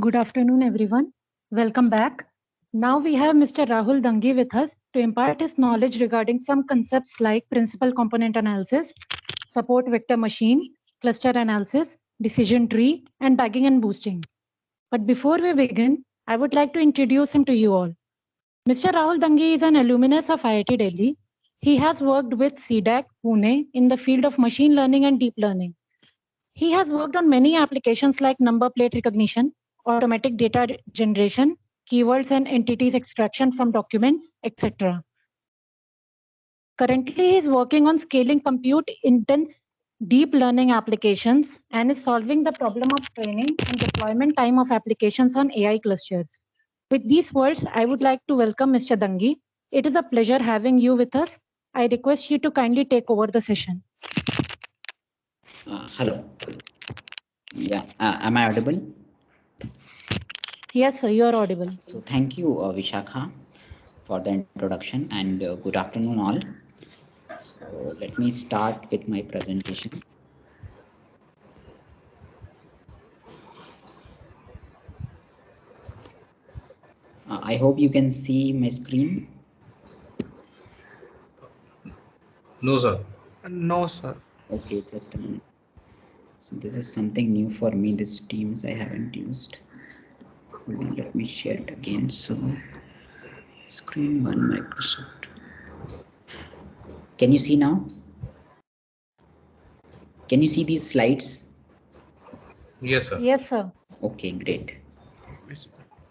Good afternoon, everyone. Welcome back. Now we have Mr. Rahul Dangi with us to impart his knowledge regarding some concepts like principal component analysis, support vector machine, cluster analysis, decision tree, and bagging and boosting. But before we begin, I would like to introduce him to you all. Mr. Rahul Dangi is an alumnus of IIT Delhi. He has worked with CDAC, Pune in the field of machine learning and deep learning. He has worked on many applications like number plate recognition, automatic data generation, keywords and entities extraction from documents, etc. Currently, he is working on scaling compute intense deep learning applications and is solving the problem of training and deployment time of applications on AI clusters. With these words, I would like to welcome Mr. Dangi. It is a pleasure having you with us. I request you to kindly take over the session. Hello. Yeah, am I audible? Yes, sir, you are audible. So thank you, Vishakha, for the introduction, and good afternoon all. So let me start with my presentation. I hope you can see my screen. No, sir. No, sir. Okay, just a minute. So this is something new for me. This Teams I haven't used. Hold on, let me share it again. So screen one, Microsoft. Can you see now? Can you see these slides? Yes, sir. Yes, sir. Okay, great.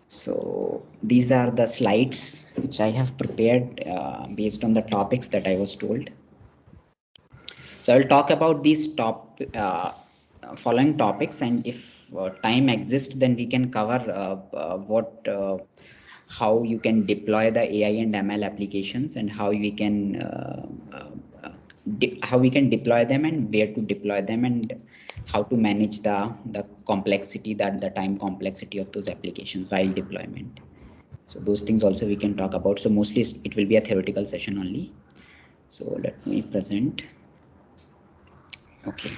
So these are the slides which I have prepared based on the topics that I was told. So I will talk about these following topics, and if time exists, then we can cover how you can deploy the AI and ML applications, and how we can deploy them, and where to deploy them, and how to manage the complexity, the time complexity of those applications while deployment. So those things also we can talk about. So mostly it will be a theoretical session only. So let me present. Okay.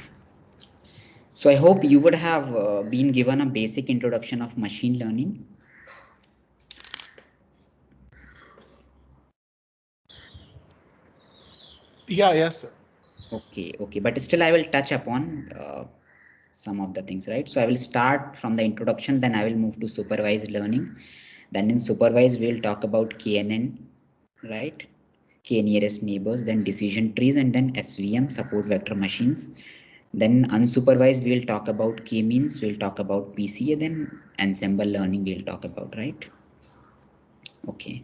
So I hope you would have been given a basic introduction of machine learning. Yeah, yes, sir. Okay, but still I will touch upon some of the things, right? So I will start from the introduction, then I will move to supervised learning. Then in supervised, we'll talk about KNN, right? K nearest neighbors, then decision trees, and then SVM, support vector machines. Then unsupervised, we'll talk about k-means, we'll talk about PCA, then ensemble learning we'll talk about, right? Okay.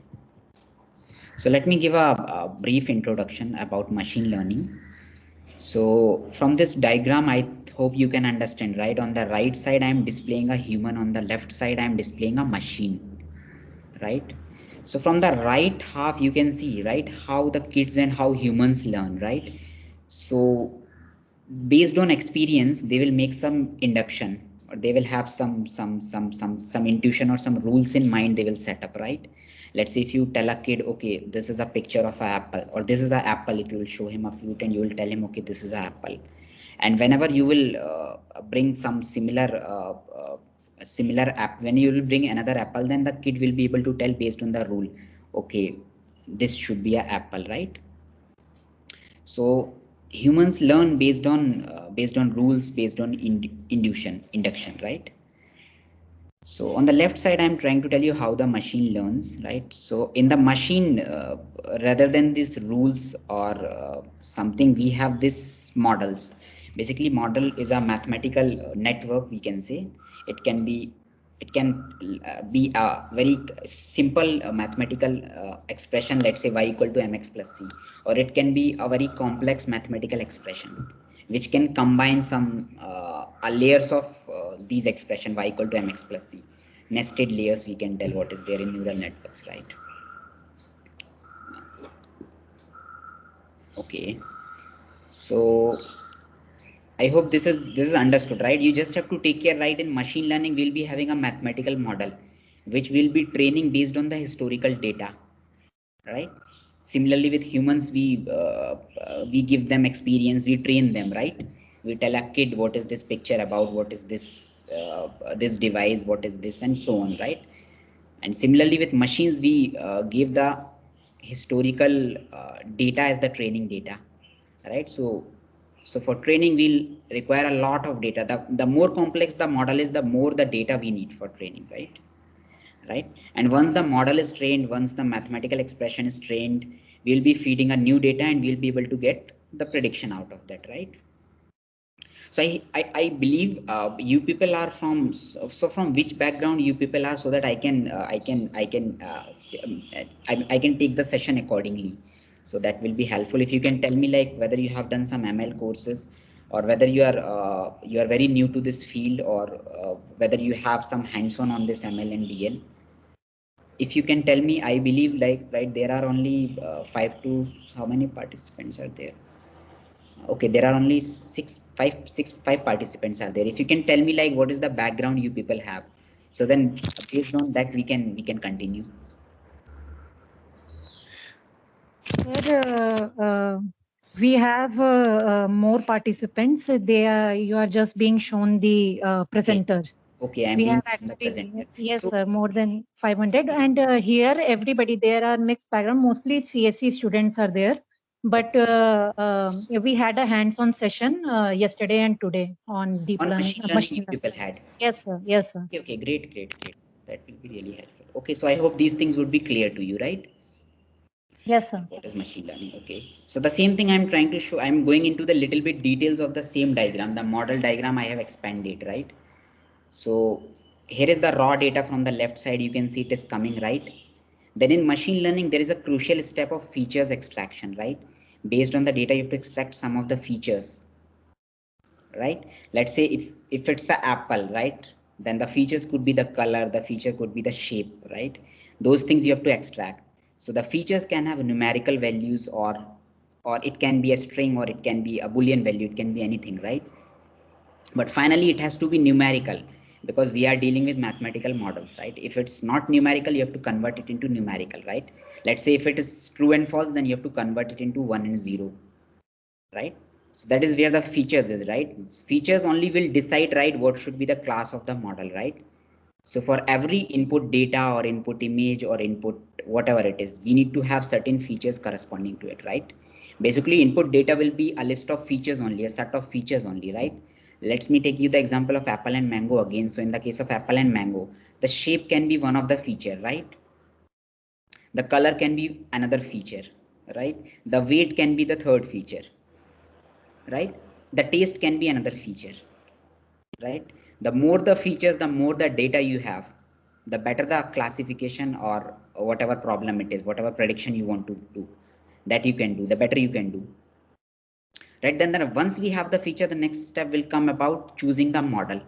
So let me give a brief introduction about machine learning. So from this diagram, I hope you can understand, right? On the right side, I am displaying a human. On the left side, I am displaying a machine, right? So from the right half, you can see, right, how the kids and how humans learn, right? So based on experience, they will make some induction, or they will have some intuition or some rules in mind they will set up, right? Let's say if you tell a kid, okay, this is a picture of an apple, or this is an apple. If you will show him a fruit and you will tell him, okay, this is an apple, and whenever you will bring some similar app, when you will bring another apple, then the kid will be able to tell based on the rule, okay, this should be an apple, right? So humans learn based on rules, based on induction, right? So on the left side, I'm trying to tell you how the machine learns, right? So in the machine, rather than these rules or something, we have these models. Basically, model is a mathematical network, we can say. It can be a very simple mathematical expression, let's say y equal to mx plus c, or it can be a very complex mathematical expression which can combine some layers of these expression y equal to mx plus c, nested layers, we can tell what is there in neural networks, right? Okay, so I hope this is understood, right? You just have to take care, right? In machine learning, we'll be having a mathematical model which will be training based on the historical data, right? Similarly, with humans, we give them experience, we train them, right? We tell a kid what is this picture about, what is this this device, what is this, and so on, right? And similarly with machines, we give the historical data as the training data, right? So for training, we'll require a lot of data. The more complex the model is, the more the data we need for training, right? And once the model is trained, once the mathematical expression is trained, we'll be feeding a new data and we'll be able to get the prediction out of that, right? So I believe you people are from, so from which background you people are, so that I can take the session accordingly. So that will be helpful. If you can tell me like whether you have done some ML courses, or whether you are very new to this field, or whether you have some hands-on on this ML and DL. If you can tell me, I believe like, right, there are only 5 to, how many participants are there? Okay, there are only five participants are there. If you can tell me like what is the background you people have, so then based on that we can continue. Sir, we have more participants. You are just being shown the presenters. Okay, I'm We being have from the actually, presenter. yes, So, sir, more than 500. And here, everybody, there are mixed background. Mostly CSE students are there. But we had a hands-on session yesterday and today on deep on learning, machine learning machine you learning. people had. Yes, sir. Yes, sir. Okay, great. That will be really helpful. Okay, so I hope these things would be clear to you, right? Yes, sir. What is machine learning? Okay, so the same thing I'm trying to show, I'm going into the little bit details of the same diagram, the model diagram I have expanded, right? So here is the raw data from the left side. You can see it is coming, right? Then in machine learning, there is a crucial step of features extraction, right? Based on the data, you have to extract some of the features, right? Let's say if it's an apple, right? Then the features could be the color, the feature could be the shape, right? Those things you have to extract. So the features can have numerical values, or it can be a string, or it can be a Boolean value, it can be anything, right? But finally it has to be numerical, because we are dealing with mathematical models, right? If it's not numerical, you have to convert it into numerical, right? Let's say if it is true and false, then you have to convert it into 1 and 0, right? So that is where the features is, right? Features only will decide, right, what should be the class of the model, right? So for every input data or input image or input whatever it is, we need to have certain features corresponding to it, right? Basically input data will be a list of features only, a set of features only, right? Let me take you the example of apple and mango again. So in the case of apple and mango, the shape can be one of the feature, right? The color can be another feature, right? The weight can be the third feature, right? The taste can be another feature, right? The more the features, the more the data you have, the better the classification or whatever problem it is, whatever prediction you want to do, that you can do, the better you can do, right? Then once we have the feature, the next step will come about choosing the model.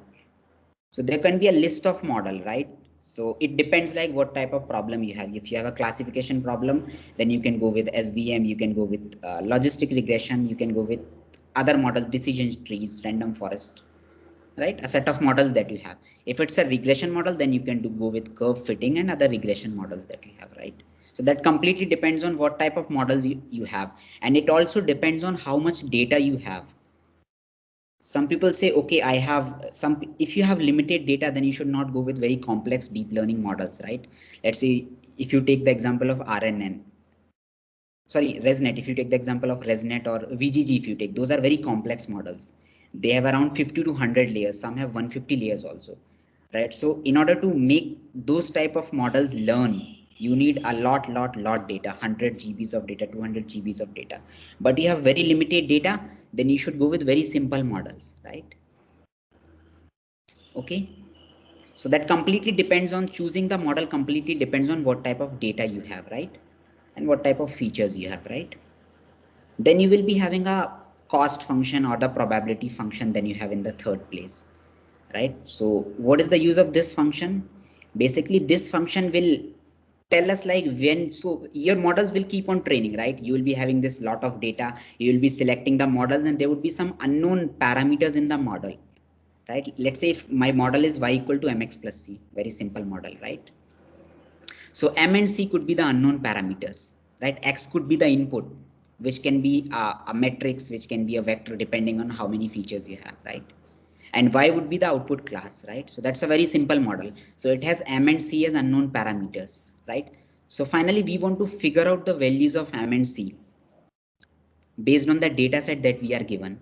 So there can be a list of model, right? So it depends like what type of problem you have. If you have a classification problem, then you can go with SVM, you can go with logistic regression, you can go with other models, decision trees, random forest, right? A set of models that you have. If it's a regression model, then you can go with curve fitting and other regression models that you have, right? So that completely depends on what type of models you have. And it also depends on how much data you have. Some people say, okay, I have some, if you have limited data, then you should not go with very complex deep learning models, right? Let's say if you take the example of RNN, sorry, ResNet, if you take the example of ResNet or VGG, if you take, those are very complex models. They have around 50 to 100 layers. Some have 150 layers also, right? So in order to make those type of models learn, you need a lot data, 100 GBs of data, 200 GBs of data. But you have very limited data, then you should go with very simple models, right? Okay. So that completely depends on choosing the model, completely depends on what type of data you have, right? And what type of features you have, right? Then you will be having a cost function or the probability function, then you have in the third place, right? So what is the use of this function? Basically this function will tell us like when, so your models will keep on training, right? You will be having this lot of data, you will be selecting the models, and there would be some unknown parameters in the model, right? Let's say if my model is y equal to mx plus c, very simple model, right? So m and c could be the unknown parameters, right? X could be the input, which can be a matrix, which can be a vector, depending on how many features you have, right? and y would be the output class, right? So that's a very simple model. So it has m and c as unknown parameters, right? So finally we want to figure out the values of m and c based on the data set that we are given.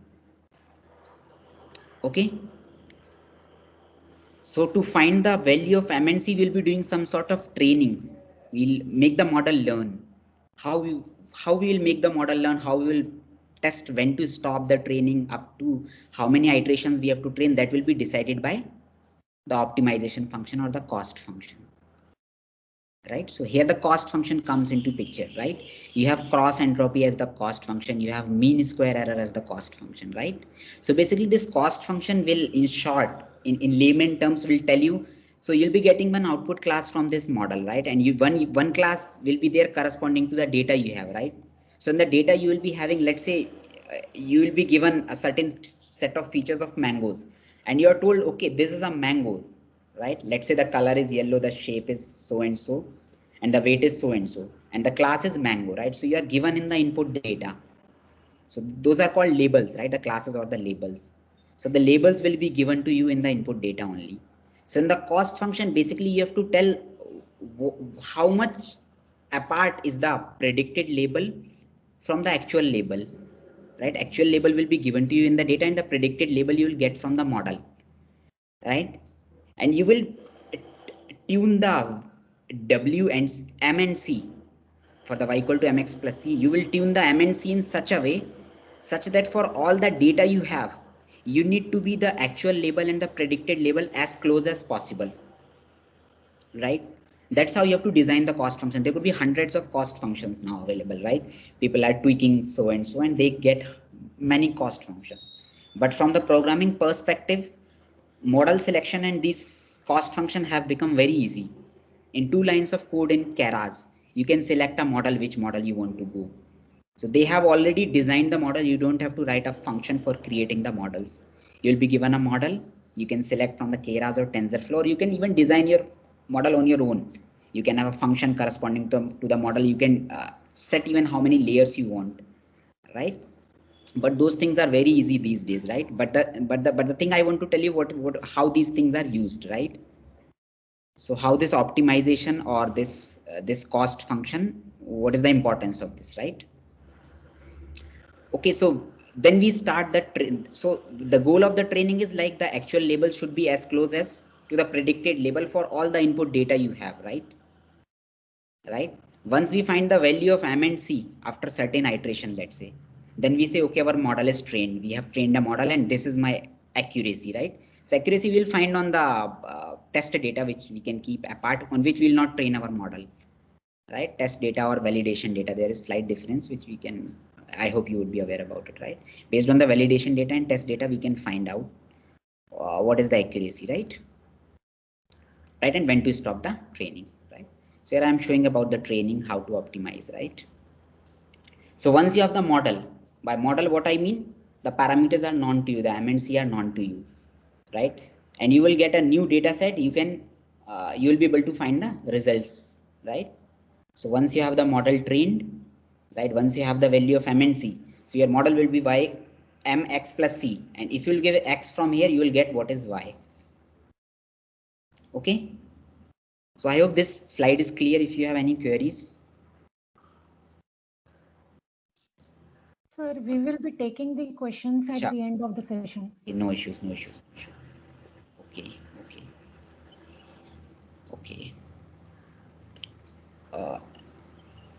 Okay, so to find the value of m and c, we'll be doing some sort of training. We'll make the model learn. How we will make the model learn, how we will test when to stop the training, up to how many iterations we have to train, that will be decided by the optimization function or the cost function, right? So here the cost function comes into picture, right? You have cross entropy as the cost function, you have mean square error as the cost function, right? So basically this cost function will, in short, in layman terms, will tell you, so you'll be getting one output class from this model, right? And one class will be there corresponding to the data you have, right? So in the data you will be having, let's say you will be given a certain set of features of mangoes, and you are told, okay, this is a mango, right? Let's say the color is yellow, the shape is so and so, and the weight is so and so, and the class is mango, right? So you are given in the input data. So those are called labels, right? The classes or the labels. So the labels will be given to you in the input data only. So in the cost function, basically you have to tell how much apart is the predicted label from the actual label, right? Actual label will be given to you in the data, and the predicted label you will get from the model, right? And you will tune the w and m and c for the y equal to mx plus c. You will tune the m and c in such a way such that for all the data you have, you need to be the actual label and the predicted label as close as possible, right? That's how you have to design the cost function. There could be hundreds of cost functions now available, right? People are tweaking so and so, and they get many cost functions. But from the programming perspective, model selection and these cost function have become very easy. In 2 lines of code in Keras, you can select a model, which model you want to go. So they have already designed the model. You don't have to write a function for creating the models. You'll be given a model. You can select from the Keras or TensorFlow, or you can even design your model on your own. You can have a function corresponding to the model. You can set even how many layers you want, right? But those things are very easy these days, right? But the thing I want to tell you how these things are used, right? So how this optimization or this cost function, what is the importance of this, right? Okay, so then we start the so the goal of the training is like the actual label should be as close as to the predicted label for all the input data you have, right? Once we find the value of m and c after certain iteration, let's say, then we say, okay, our model is trained. We have trained a model, and this is my accuracy, right? So accuracy we'll find on the test data, which we can keep apart, on which we will not train our model, right? Test data or validation data, there is slight difference, which we can, I hope you would be aware about it, right? Based on the validation data and test data, we can find out what is the accuracy, right? And when to stop the training, right? So here I am showing about the training, how to optimize, right? So once you have the model, by model what I mean, the parameters are known to you, the m and c are known to you, right? And you will get a new data set. You can you will be able to find the results, right? So once you have the model trained, right, once you have the value of m and c, so your model will be by mx plus c, and if you will give x from here, you will get what is y. Okay, so I hope this slide is clear. If you have any queries. Sir, we will be taking the questions at Sure. the end of the session. No issues. Okay.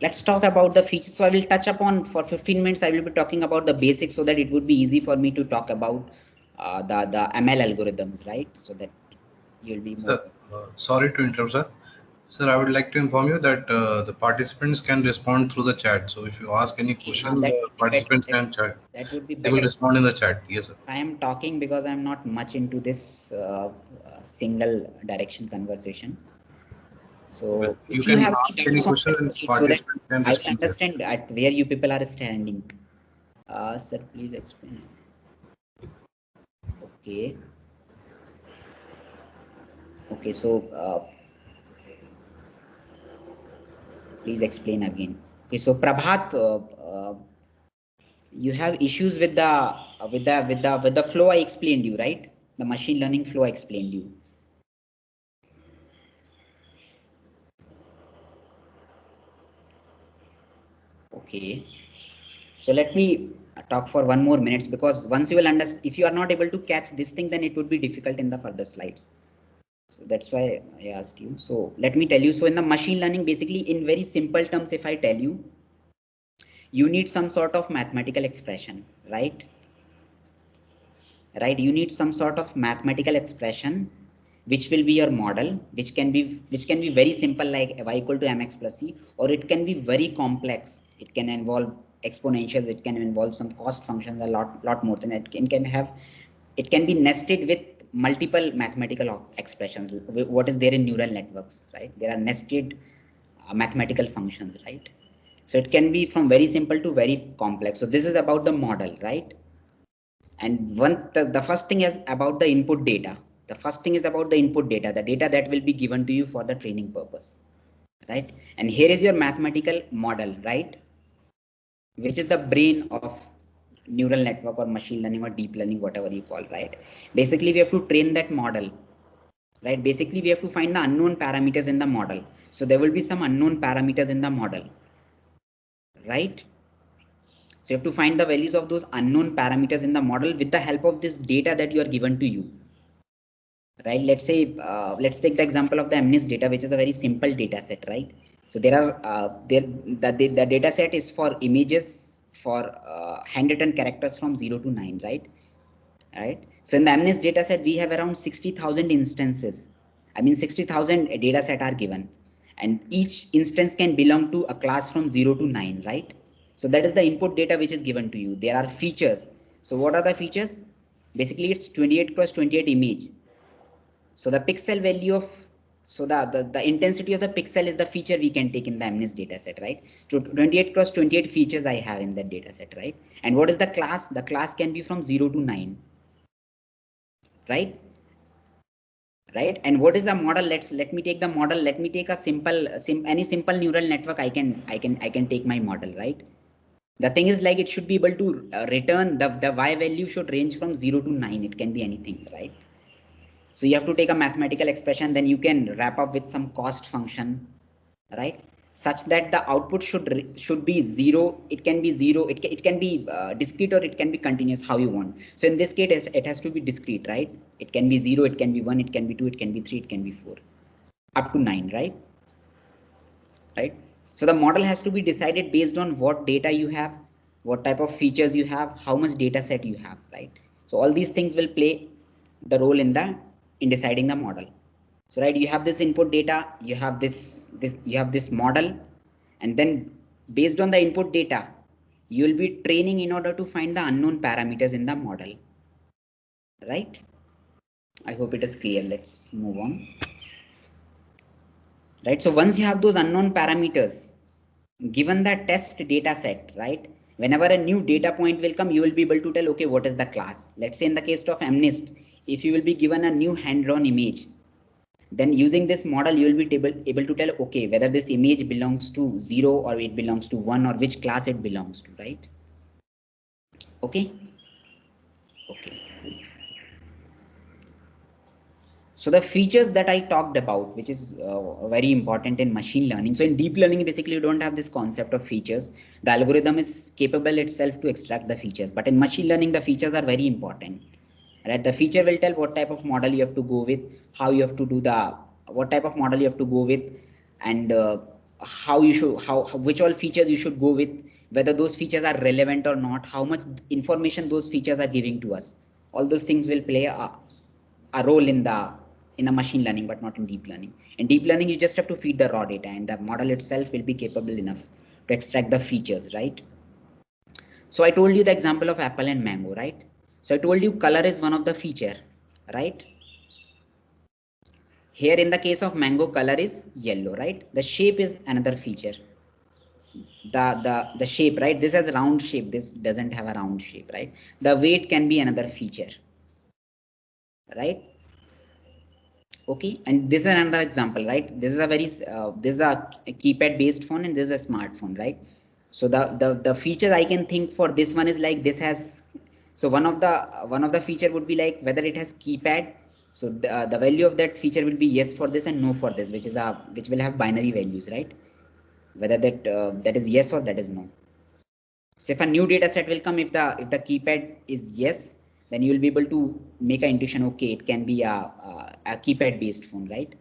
Let's talk about the features. So I will touch upon, for 15 minutes I will be talking about the basics, so that it would be easy for me to talk about the ML algorithms, right? So that you'll be more. Sorry to interrupt, sir. Sir, I would like to inform you that the participants can respond through the chat. So if you ask any question, the participants can chat. That would be better. They will respond in the chat. Yes, sir. I am talking because I'm not much into this single direction conversation. So you if you have ask any question, so that I can understand at where you people are standing. Sir, please explain. Okay, so please explain again. Okay, so Prabhat, you have issues with the flow I explained you, right? the machine learning flow I explained you. Okay, so let me talk for 1 more minute, because once you will understand, if you are not able to catch this thing, then it would be difficult in the further slides. So that's why I asked you. So let me tell you. So in the machine learning, basically in very simple terms, if I tell you, you need some sort of mathematical expression, right? Right, you need some sort of mathematical expression which will be your model, which can be very simple, like y equal to mx plus c, or it can be very complex. It can involve exponentials, it can involve some cost functions, a lot more than it can be nested with multiple mathematical expressions. What is there in neural networks, right? There are nested mathematical functions, right? So it can be from very simple to very complex. So this is about the model, right? And the first thing is about the input data. The first thing is about the input data, the data that will be given to you for the training purpose, right? And here is your mathematical model, right? Which is the brain of neural network or machine learning or deep learning, whatever you call, right? Basically, we have to train that model, right? Basically, we have to find the unknown parameters in the model. So there will be some unknown parameters in the model, right? So you have to find the values of those unknown parameters in the model with the help of this data that you are given to you. Right, let's say let's take the example of the MNIST data, which is a very simple data set, right? So there are the data set is for images for handwritten characters from 0 to 9, right? So in the MNIST data set we have around 60,000 instances. I mean 60,000 data set are given, and each instance can belong to a class from 0 to 9, right? So that is the input data which is given to you. There are features. So what are the features? Basically it's 28 cross 28 image. So the pixel value of, so the intensity of the pixel is the feature we can take in the MNIST data set, right? So 28 cross 28 features I have in that data set, right? And what is the class? The class can be from 0 to 9, right? Right. And what is the model? Let me take the model. Let me take a any simple neural network. I can take my model, right? The thing is, like, it should be able to return the y value should range from 0 to 9. It can be anything, right? So you have to take a mathematical expression, then you can wrap up with some cost function, right? Such that the output should be 0. It can be 0. It can be discrete, or it can be continuous, how you want. So in this case, it has to be discrete, right? It can be 0, it can be 1, it can be 2, it can be 3, it can be 4, up to 9, right? Right. So the model has to be decided based on what data you have, what type of features you have, how much data set you have, right? So all these things will play the role in deciding the model. So right, you have this input data, you have you have this model, and then based on the input data, you will be training in order to find the unknown parameters in the model, right? I hope it is clear. Let's move on. Right. So once you have those unknown parameters, given the test data set, right? Whenever a new data point will come, you will be able to tell, okay, what is the class? Let's say in the case of MNIST, if you will be given a new hand-drawn image, then using this model, you will be able to tell, okay, whether this image belongs to 0 or it belongs to 1, or which class it belongs to, right? Okay. Okay. So the features that I talked about, which is very important in machine learning. So in deep learning, basically you don't have this concept of features. The algorithm is capable itself to extract the features, but in machine learning, the features are very important, right? The feature will tell what type of model you have to go with, how you have to do what type of model you have to go with, and how you should, which all features you should go with, whether those features are relevant or not, how much information those features are giving to us. All those things will play a role in the machine learning, but not in deep learning. In deep learning, you just have to feed the raw data, and the model itself will be capable enough to extract the features, right? So I told you the example of apple and mango, right? So I told you color is one of the feature, right? Here in the case of mango, color is yellow, right? The shape is another feature. The shape, right? This has round shape, this doesn't have a round shape, right? The weight can be another feature, right? Okay, and this is another example, right? This is a this is a keypad based phone, and this is a smartphone, right? So the feature I can think for this one is, like, this has So one of the feature would be like whether it has keypad. So the value of that feature will be yes for this and no for this, which will have binary values, right? Whether that is yes or that is no. So if a new data set will come, if the keypad is yes, then you will be able to make an intuition. Okay, it can be a keypad based phone, right?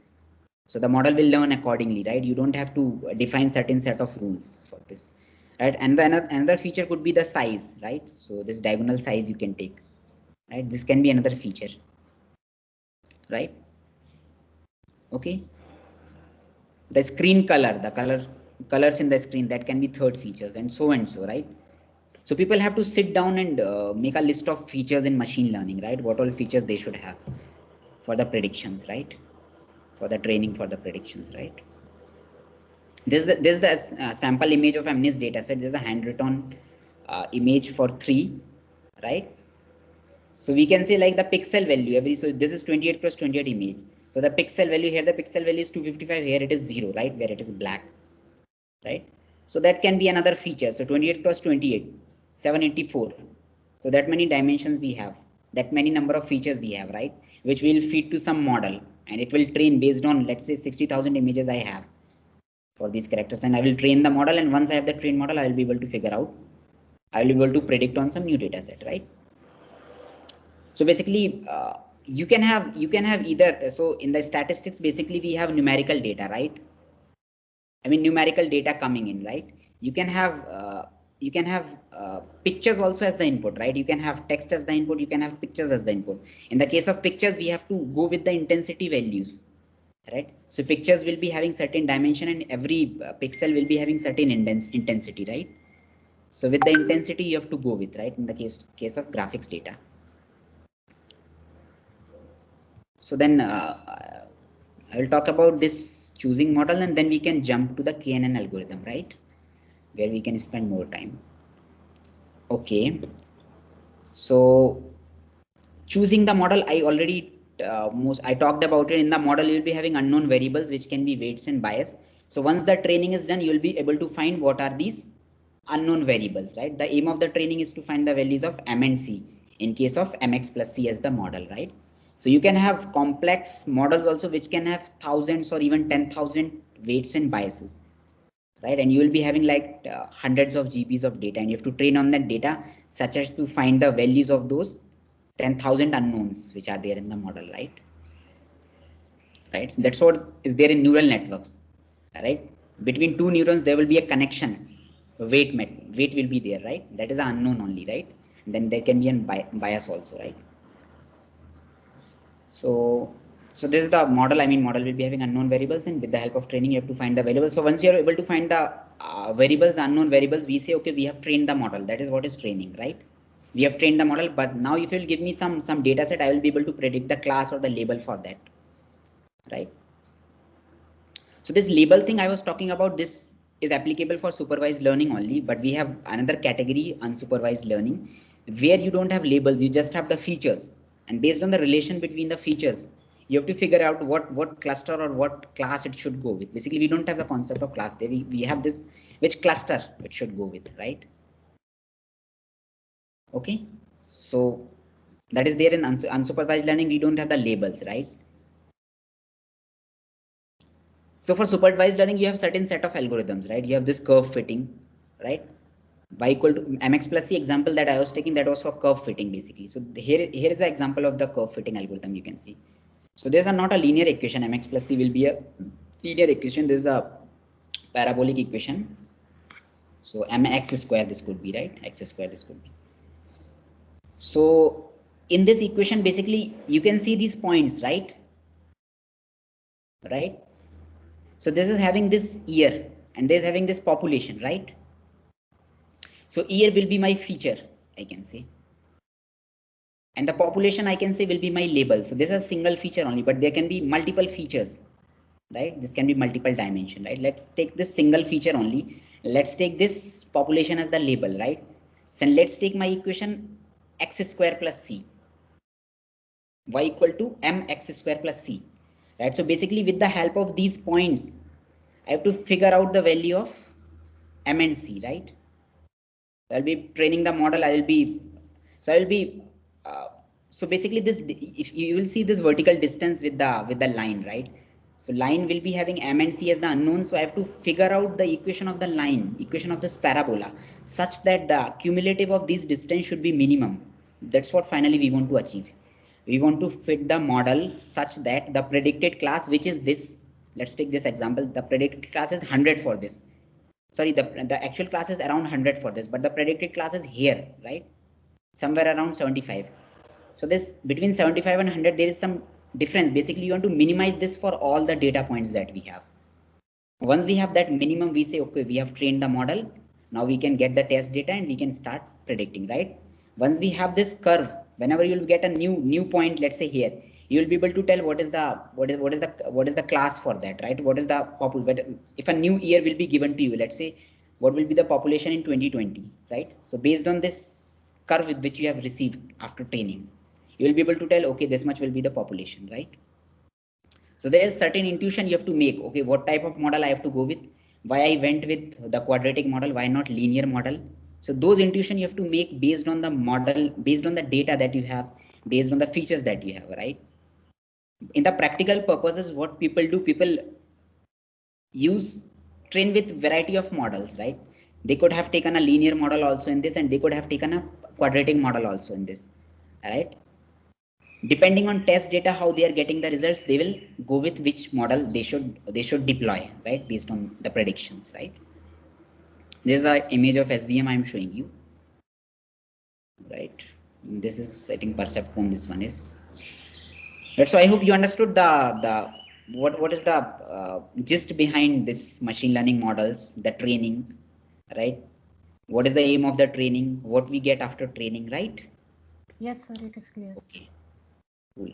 So the model will learn accordingly, right? You don't have to define certain set of rules for this, right? And then another feature could be the size, right? So this diagonal size you can take, right? This can be another feature, right? Okay. The screen color, colors in the screen, that can be third features, and so, right? So people have to sit down and make a list of features in machine learning, right? What all features they should have for the predictions, right? For the training for the predictions, right? This is the sample image of MNIST data set. There's a handwritten image for 3, right? So we can say like the pixel value so this is 28 plus 28 image. So the pixel value here, the pixel value is 255. Here it is 0, right? Where it is black, right? So that can be another feature. So 28 plus 28, 784. So that many dimensions we have, that many number of features we have, right? Which will feed to some model, and it will train based on, let's say, 60,000 images I have for these characters, and I will train the model. And once I have the trained model, I will be able to figure out, I will be able to predict on some new data set, right? So basically, you can have either. So in the statistics, basically we have numerical data, right? I mean numerical data coming in, right? You can have pictures also as the input, right? You can have text as the input. You can have pictures as the input. In the case of pictures, we have to go with the intensity values, right? So pictures will be having certain dimension, and every pixel will be having certain intensity, right? So with the intensity you have to go with, right? In the case of graphics data. So then I will talk about this choosing model, and then we can jump to the KNN algorithm, right? Where we can spend more time. Okay. So choosing the model, I already I talked about it. In the model, you'll be having unknown variables, which can be weights and bias. So once the training is done, you'll be able to find what are these unknown variables, right? The aim of the training is to find the values of M and C in case of MX plus C as the model, right? So you can have complex models also, which can have thousands or even 10,000 weights and biases, right? And you will be having like hundreds of GBs of data, and you have to train on that data such as to find the values of those 10,000 unknowns which are there in the model, right? Right. So that's what is there in neural networks, right? Between two neurons, there will be a connection. Weight will be there, right? That is an unknown only, right? And then there can be a bias also, right? So this is the model. I mean, model will be having unknown variables, and with the help of training, you have to find the variables. So once you are able to find the variables, the unknown variables, we say, okay, we have trained the model. That is what is training, right? We have trained the model, but now if you will give me some data set, I will be able to predict the class or the label for that, right? So this label thing I was talking about, this is applicable for supervised learning only, but we have another category, unsupervised learning, where you don't have labels, you just have the features, and based on the relation between the features, you have to figure out what cluster or what class it should go with. Basically, we don't have the concept of class there. We have this, which cluster it should go with, right? Okay, so that is there in unsupervised learning. We don't have the labels, right? So for supervised learning, you have certain set of algorithms, right? You have this curve fitting, right? Y equal to mx plus c example that I was taking, that was for curve fitting basically. So here is the example of the curve fitting algorithm you can see. So there's not a linear equation. Mx plus c will be a linear equation. This is a parabolic equation. So mx square this could be, right? X square this could be. So in this equation, basically you can see these points, right? Right? So this is having this year, and this is having this population, right? So year will be my feature, I can say. And the population, I can say, will be my label. So this is a single feature only, but there can be multiple features, right? This can be multiple dimension, right? Let's take this single feature only. Let's take this population as the label, right? So let's take my equation x square plus c, y equal to mx square plus c, right? So basically with the help of these points, I have to figure out the value of m and c, right? I'll be training the model. I will be, So I will be so basically this, if you will see this vertical distance with the line, right? So line will be having m and c as the unknown, so I have to figure out the equation of the line, equation of this parabola, such that the cumulative of these distance should be minimum. That's what finally we want to achieve. We want to fit the model such that the predicted class, which is this, let's take this example, the predicted class is 100 for this. Sorry, the actual class is around 100 for this, but the predicted class is here, right? Somewhere around 75. So this between 75 and 100, there is some difference. Basically, you want to minimize this for all the data points that we have. Once we have that minimum, we say, okay, we have trained the model. Now we can get the test data and we can start predicting, right? Once we have this curve, whenever you will get a new point, let's say here, you will be able to tell what is the class for that, right? What is the population? If a new year will be given to you, let's say, what will be the population in 2020, right? So based on this curve with which you have received after training, you will be able to tell, okay, this much will be the population, right? So there is certain intuition you have to make. Okay, what type of model I have to go with? Why I went with the quadratic model? Why not linear model? So those intuition you have to make based on the model, based on the data that you have, based on the features that you have, right? In the practical purposes, what people do, people use train with variety of models, right? They could have taken a linear model also in this, and they could have taken a quadratic model also in this, right? Depending on test data, how they are getting the results, they will go with which model they should deploy, right? Based on the predictions, right? There's an image of SVM I'm showing you, right? This is, I think, Perceptron. This one is. Right. So I hope you understood the what is the gist behind this machine learning models, the training, right? What is the aim of the training? What we get after training, right? Yes, sir, it is clear. Okay, cool.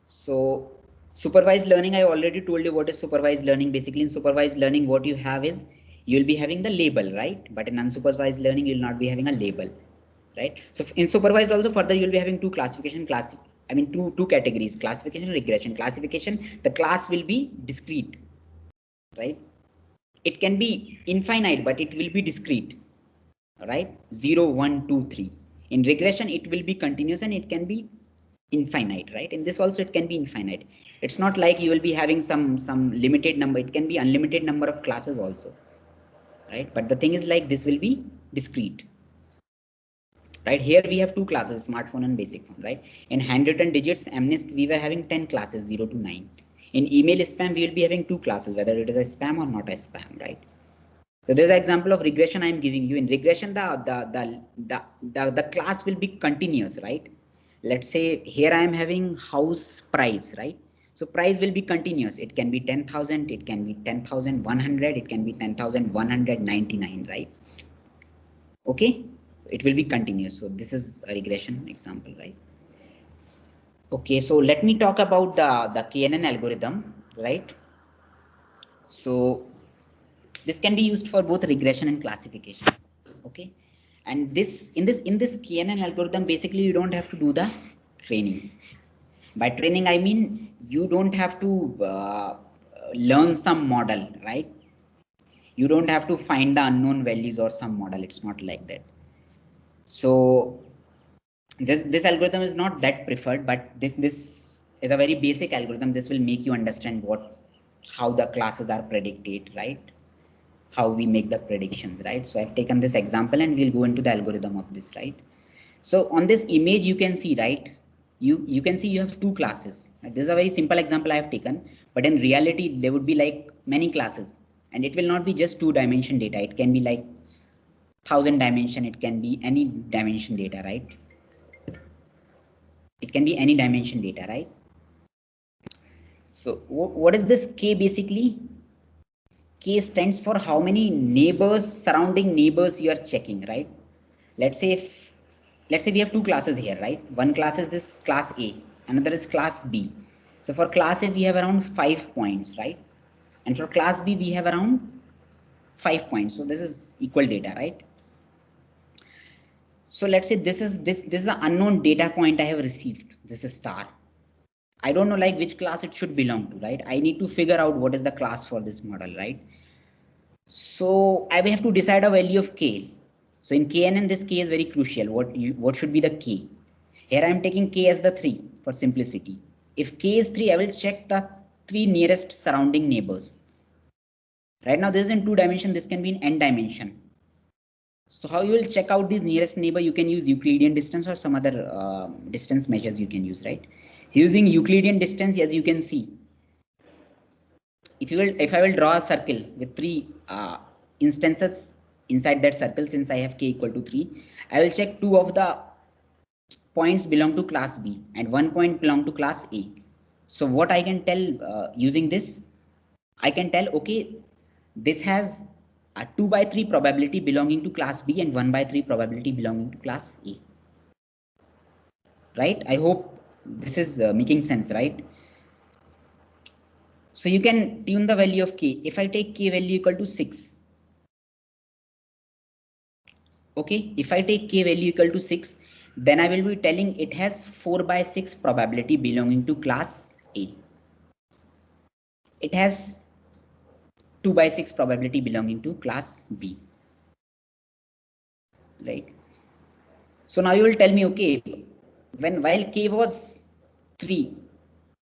So supervised learning, I already told you what is supervised learning. Basically, in supervised learning, what you have is you'll be having the label, right? But in unsupervised learning, you'll not be having a label, right? So in supervised also, further you'll be having two classification two categories: classification and regression. Classification, the class will be discrete, right? It can be infinite, but it will be discrete, right? 0, 1, 2, 3. In regression, it will be continuous and it can be infinite, right? In this also it can be infinite. It's not like you will be having some limited number. It can be unlimited number of classes also, right? But the thing is, like, this will be discrete, right? Here we have two classes, smartphone and basic phone, right? In handwritten digits, MNIST, we were having 10 classes, 0 to 9. In email spam, we will be having two classes, whether it is a spam or not a spam, right? So there's an example of regression I am giving you. In regression, the class will be continuous, right? Let's say here I am having house price, right? So price will be continuous. It can be 10,000, it can be 10,100, it can be 10,199, right? Okay, so it will be continuous. So this is a regression example, right? Okay, so let me talk about the KNN algorithm, right? So this can be used for both regression and classification. Okay, and in this KNN algorithm, basically you don't have to do the training. By training, I mean you don't have to learn some model, right? You don't have to find the unknown values or some model. It's not like that. So this algorithm is not that preferred, but this is a very basic algorithm. This will make you understand how the classes are predicted, right? How we make the predictions, right? So I've taken this example and we'll go into the algorithm of this, right? So on this image, you can see, right? You can see you have two classes. This is a very simple example I have taken, but in reality, there would be like many classes, and it will not be just 2-dimension data. It can be like 1,000 dimension. It can be any dimension data, right? It can be any dimension data, right? So what is this K basically? K stands for how many neighbors, surrounding neighbors you are checking, right? Let's say we have two classes here, right? One class is this class A, another is class B. So for class A, we have around 5 points, right? And for class B, we have around 5 points. So this is equal data, right? So let's say this is an unknown data point I have received. This is star. I don't know like which class it should belong to, right? I need to figure out what is the class for this model, right? So I will have to decide a value of K. So in KNN, this K is very crucial. What should be the K? Here I am taking K as the 3 for simplicity. If K is 3, I will check the 3 nearest surrounding neighbors. Right now this is in 2 dimension, this can be in n dimension. So how you will check out these nearest neighbor? You can use Euclidean distance or some other distance measures you can use, right? Using Euclidean distance, as you can see, if I will draw a circle with 3 instances inside that circle, since I have k equal to 3, I will check 2 of the points belong to class B and 1 point belong to class A. So what I can tell using this, I can tell, okay, this has a 2/3 probability belonging to class B and 1/3 probability belonging to class A. Right? I hope this is making sense, right? So you can tune the value of k. If I take k value equal to 6, okay, if I take k value equal to 6, then I will be telling it has 4/6 probability belonging to class A. It has 2/6 probability belonging to class B. Right? So now you will tell me, okay, while k was 3,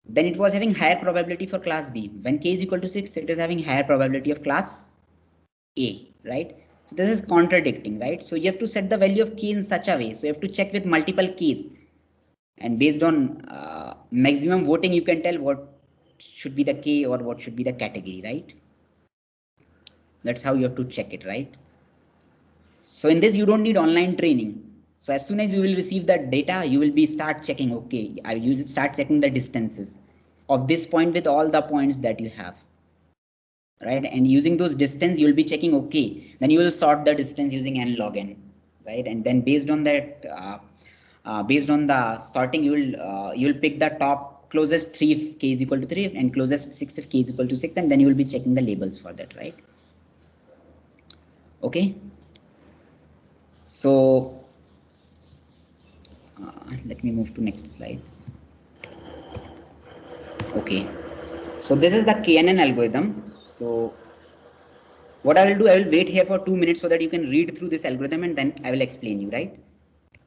then it was having higher probability for class B. When k is equal to 6, it is having higher probability of class A, right? So this is contradicting, right? So you have to set the value of k in such a way. So you have to check with multiple k's, and based on maximum voting, you can tell what should be the k or what should be the category, right? That's how you have to check it, right? So in this, you don't need online training. So as soon as you will receive that data, you will be start checking, okay, you will start checking the distances of this point with all the points that you have, right? And using those distance, you will be checking, okay, then you will sort the distance using n log n, right? And then based on that, based on the sorting, you will pick the top closest 3 if k is equal to 3 and closest 6 if k is equal to 6, and then you will be checking the labels for that, right? Okay. So let me move to next slide. Okay, so this is the KNN algorithm. So what I will do, I will wait here for 2 minutes so that you can read through this algorithm, and then I will explain you, right?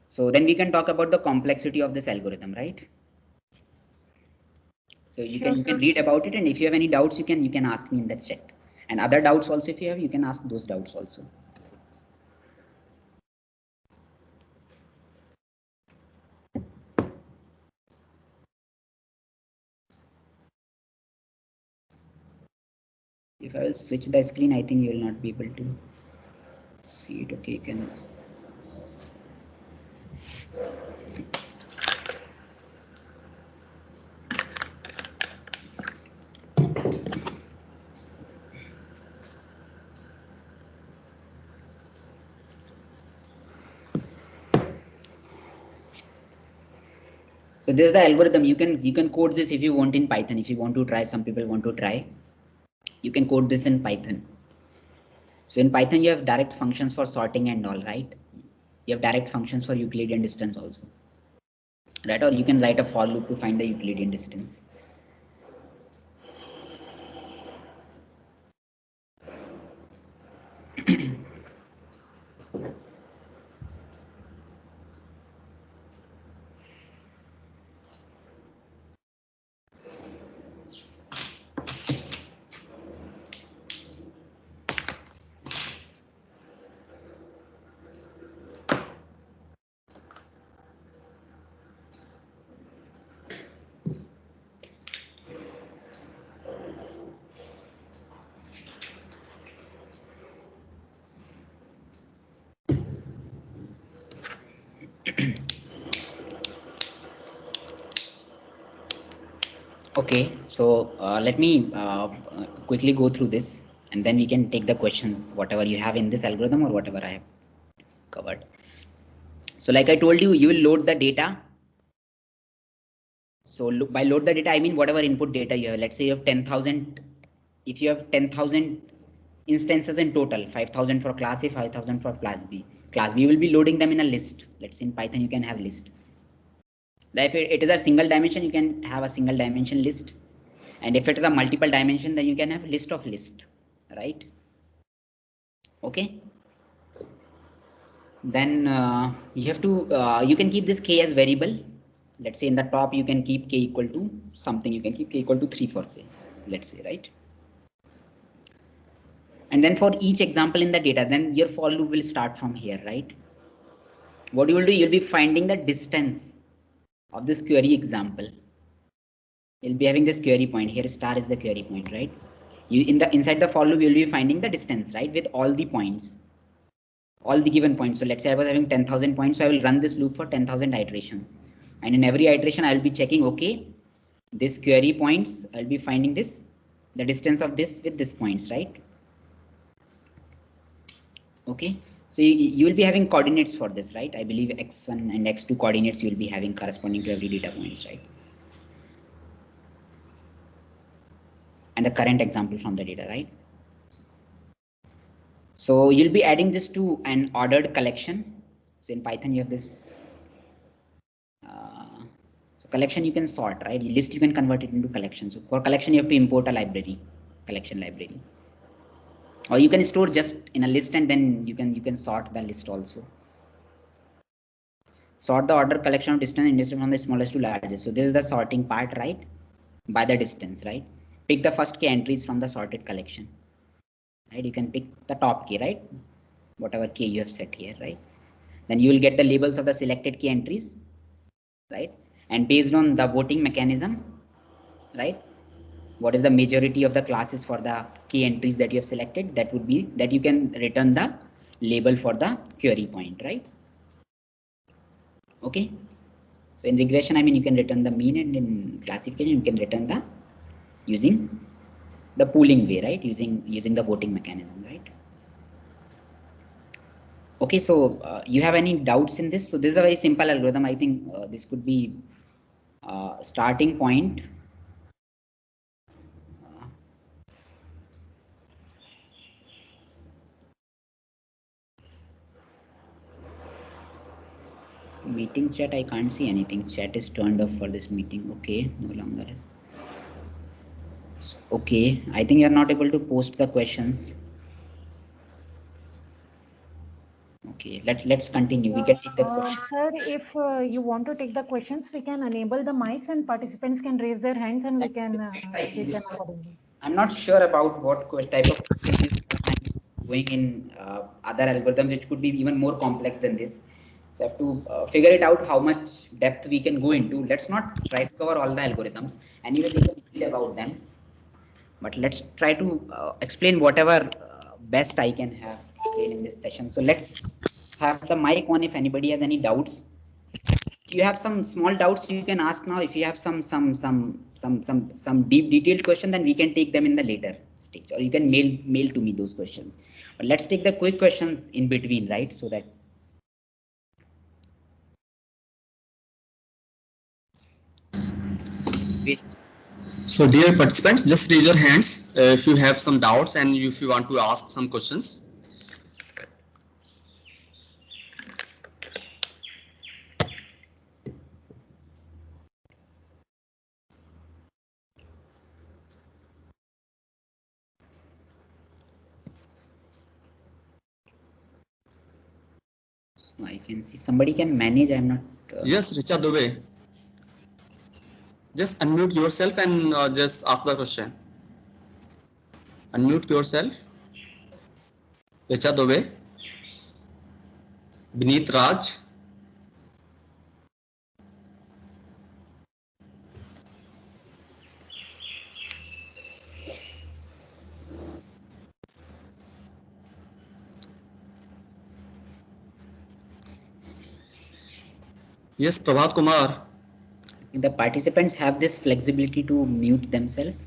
So then we can talk about the complexity of this algorithm, right? So you can read about it, and if you have any doubts, you can ask me in the chat. And other doubts also, if you have, you can ask those doubts also. If I will switch the screen, I think you will not be able to see it. Okay, you can. So this is the algorithm. You can code this if you want in Python. If you want to try, some people want to try, you can code this in Python. So in Python, you have direct functions for sorting and all, right? You have direct functions for Euclidean distance also, right? Or you can write a for loop to find the Euclidean distance. Okay, so let me quickly go through this, and then we can take the questions, whatever you have in this algorithm or whatever I have covered. So like I told you, you will load the data. So by load the data, I mean whatever input data you have. Let's say you have 10,000. If you have 10,000 instances in total, 5,000 for class A, 5,000 for class B. Class B will be loading them in a list. Let's say in Python, you can have list. If it is a single dimension, you can have a single dimension list. And if it is a multiple dimension, then you can have list of list, right? Okay. then you have to you can keep this k as variable. Let's say in the top you can keep k equal to something, you can keep k equal to 3 for say, let's say, right? And then for each example in the data, then your for loop will start from here, right? What you will do, you'll be finding the distance of this query example. You'll be having this query point here, star is the query point, right? You inside the for loop you'll be finding the distance, right, with all the points, all the given points. So let's say I was having 10,000 points, so I will run this loop for 10,000 iterations, and in every iteration I will be checking, okay, this query points, I'll be finding this, the distance of this with this points, right? Okay, so you will be having coordinates for this, right? I believe x1 and x2 coordinates you will be having corresponding to every data points, right? And the current example from the data, right? So you'll be adding this to an ordered collection. So in Python you have this so collection you can sort, right? List you can convert it into collection. So for collection you have to import a library, collection library, or you can store just in a list and then you can sort the list also. Sort the order collection of distance in distance from the smallest to largest. So this is the sorting part, right? By the distance, right? Pick the first k entries from the sorted collection, right? You can pick the top k, right? Whatever k you have set here, right? Then you will get the labels of the selected k entries, right? And based on the voting mechanism, right, what is the majority of the classes for the key entries that you have selected, that would be that you can return the label for the query point, right? Okay, so in regression, I mean, you can return the mean, and in classification you can return the using the pooling way, right? Using the voting mechanism, right? Okay, so you have any doubts in this? So this is a very simple algorithm. I think this could be starting point. Meeting chat, I can't see anything. Chat is turned off for this meeting. Okay, no longer is. Okay, I think you're not able to post the questions. Okay, let's continue. We can take the questions. Sir, if you want to take the questions, we can enable the mics and participants can raise their hands and we can take them accordingly. I'm not sure about what type of questions going in other algorithms, which could be even more complex than this. So I have to figure it out how much depth we can go into. Let's not try to cover all the algorithms. Anyway, we can read about them. But let's try to explain whatever best I can have explained in this session. So let's have the mic on if anybody has any doubts. If you have some small doubts, you can ask now. If you have some deep detailed question, then we can take them in the later stage, or you can mail to me those questions. But let's take the quick questions in between, right? So that So dear participants, just raise your hands if you have some doubts and if you want to ask some questions. I can see somebody can manage. I'm not. Yes, Richa Dubey. Just unmute yourself and just ask the question. Unmute yourself. Richa Dubey. Beneath Raj. Yes, Prabhat Kumar. The participants have this flexibility to mute themselves.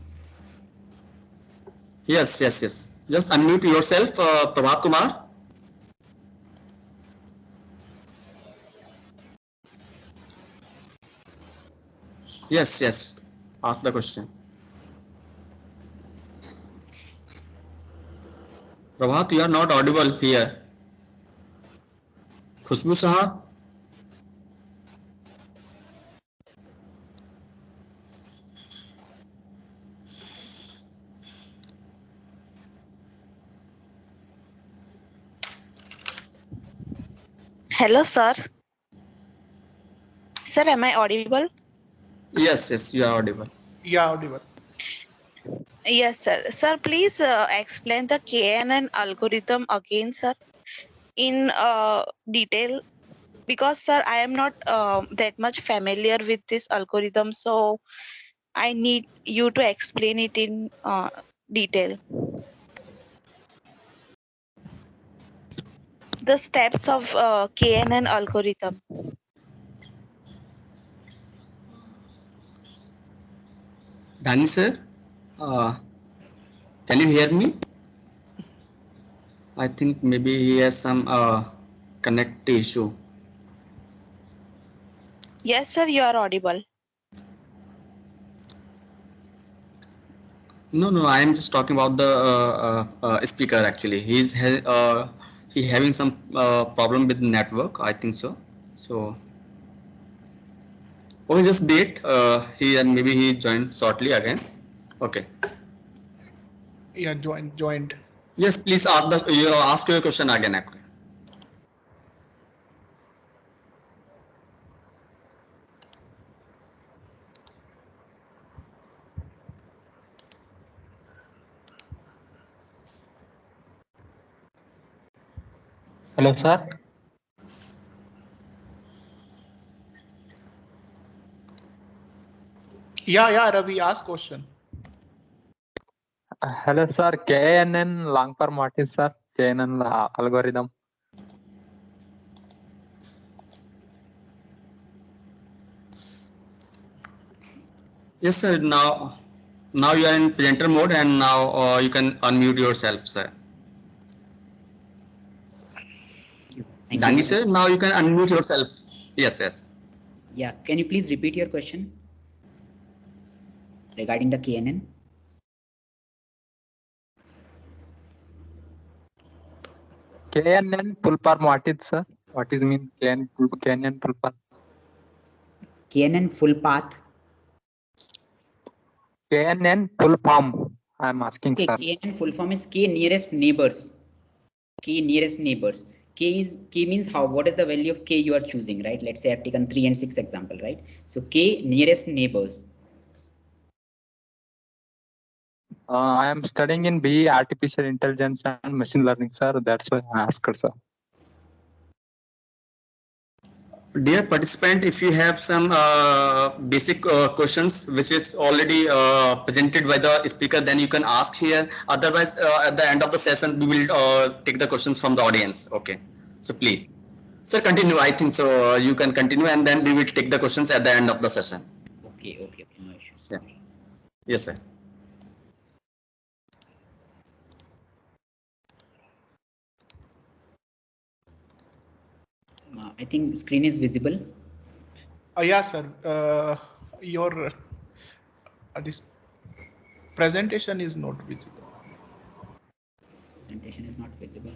Yes. Just unmute yourself, Prabhat Kumar. Yes. Ask the question. Prabhat, you are not audible here. Khushbu Saha. Hello, sir. Sir, am I audible? Yes, yes, you are audible. Yeah, audible. Yes, sir. Sir, please explain the KNN algorithm again, sir, in detail. Because, sir, I am not that much familiar with this algorithm, so I need you to explain it in detail. The steps of KNN algorithm. Dani sir, can you hear me? I think maybe he has some connect issue. Yes, sir, you are audible. No, I am just talking about the speaker actually. He having some problem with network, I think so. So, okay, just wait. He and maybe he joined shortly again. Okay. Yeah, joined. Yes, please ask your question again. Actually. Hello, sir. Yeah, Ravi, ask question. Hello, sir. KNN long form what is, sir? KNN algorithm. Yes, sir. Now you are in presenter mode, and now you can unmute yourself, sir. Thank Dani you. sir, now you can unmute yourself. Yes. Yeah, can you please repeat your question regarding the KNN? KNN full form what is, sir? What is mean KNN full form? KNN full path. KNN full form. I am asking, Okay, sir. KNN full form is K nearest neighbors. K nearest neighbors. K means what is the value of K you are choosing, right? Let's say I've taken 3 and 6 example, right? So K nearest neighbors. I am studying in BE Artificial Intelligence and Machine Learning, sir. That's why I asked, sir. Dear participant, if you have some basic questions which is already presented by the speaker, then you can ask here. Otherwise, at the end of the session, we will take the questions from the audience. Okay. So please, sir, continue. I think so. You can continue, and then we will take the questions at the end of the session. Okay, no issues. Yeah. Yes, sir. I think screen is visible. Yeah, sir. Your this presentation is not visible. Presentation is not visible.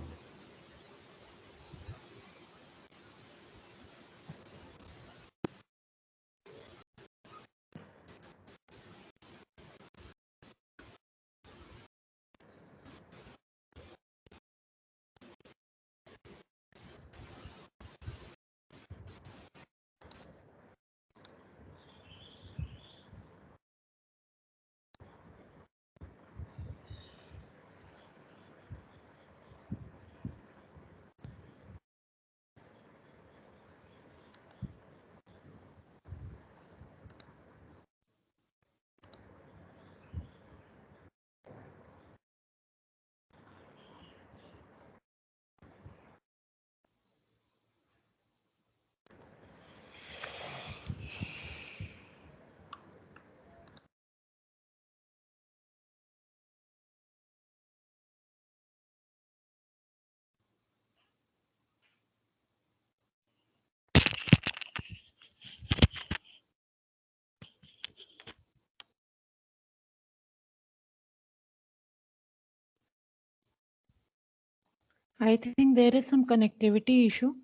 I think there is some connectivity issue.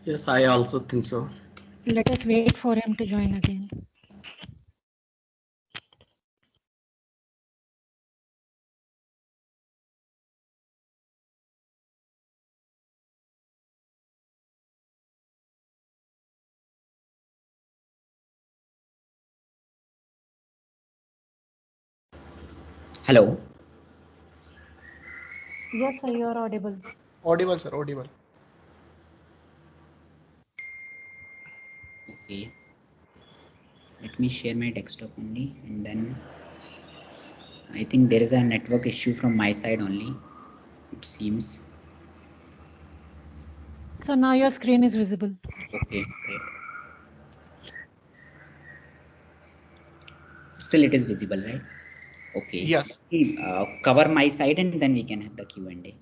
Yes, I also think so. Let us wait for him to join again. Hello. Yes, sir, you are audible. Audible, sir. Audible. Okay. Let me share my desktop only, and then I think there is a network issue from my side only, it seems. So now your screen is visible. Okay, great. Still it is visible, right? Okay. Yes. Cover my side and then we can have the Q&A.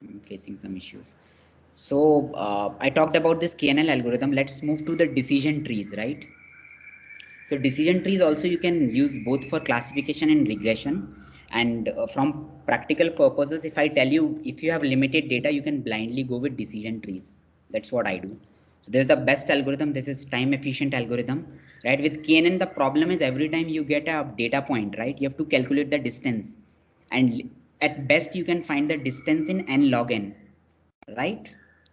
I'm facing some issues. So I talked about this KNL algorithm. Let's move to the decision trees, right? So decision trees also you can use both for classification and regression. And from practical purposes, if I tell you, if you have limited data, you can blindly go with decision trees. That's what I do. So this is the best algorithm. This is time efficient algorithm, right? With KNN, the problem is every time you get a data point, right? You have to calculate the distance, and at best you can find the distance in n log n, right?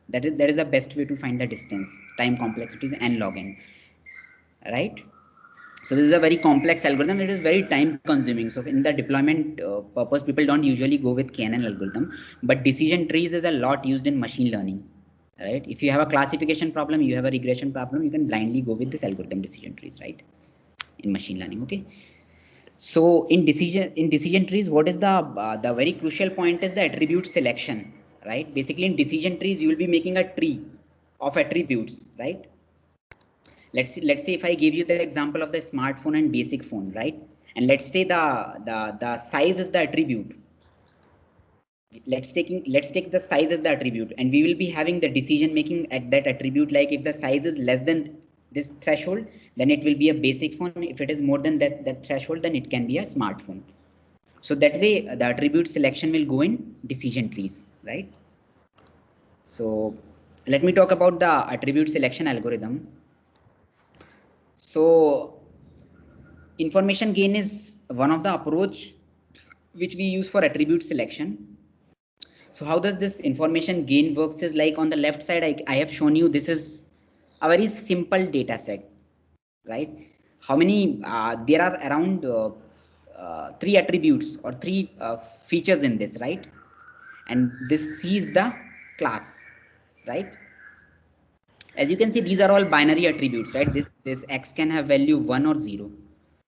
That is the best way to find the distance. Time complexity is n log n, right? So this is a very complex algorithm. It is very time consuming. So in the deployment purpose, people don't usually go with KNN algorithm, but decision trees is a lot used in machine learning, right? If you have a classification problem, you have a regression problem, you can blindly go with this algorithm decision trees, right? In machine learning, okay? So in decision trees, what is the very crucial point is the attribute selection, right? Basically in decision trees, you will be making a tree of attributes, right? Let's say if I give you the example of the smartphone and basic phone, right? And let's say the size is the attribute. Let's take the size as the attribute, and we will be having the decision making at that attribute. Like if the size is less than this threshold, then it will be a basic phone. If it is more than that threshold, then it can be a smartphone. So that way the attribute selection will go in decision trees, right? So let me talk about the attribute selection algorithm. So information gain is one of the approach which we use for attribute selection. So how does this information gain works is like on the left side, I have shown you this is a very simple data set, right? How many, there are around 3 attributes or 3 features in this, right? And this C is the class, right? As you can see, these are all binary attributes, right? This X can have value 1 or 0.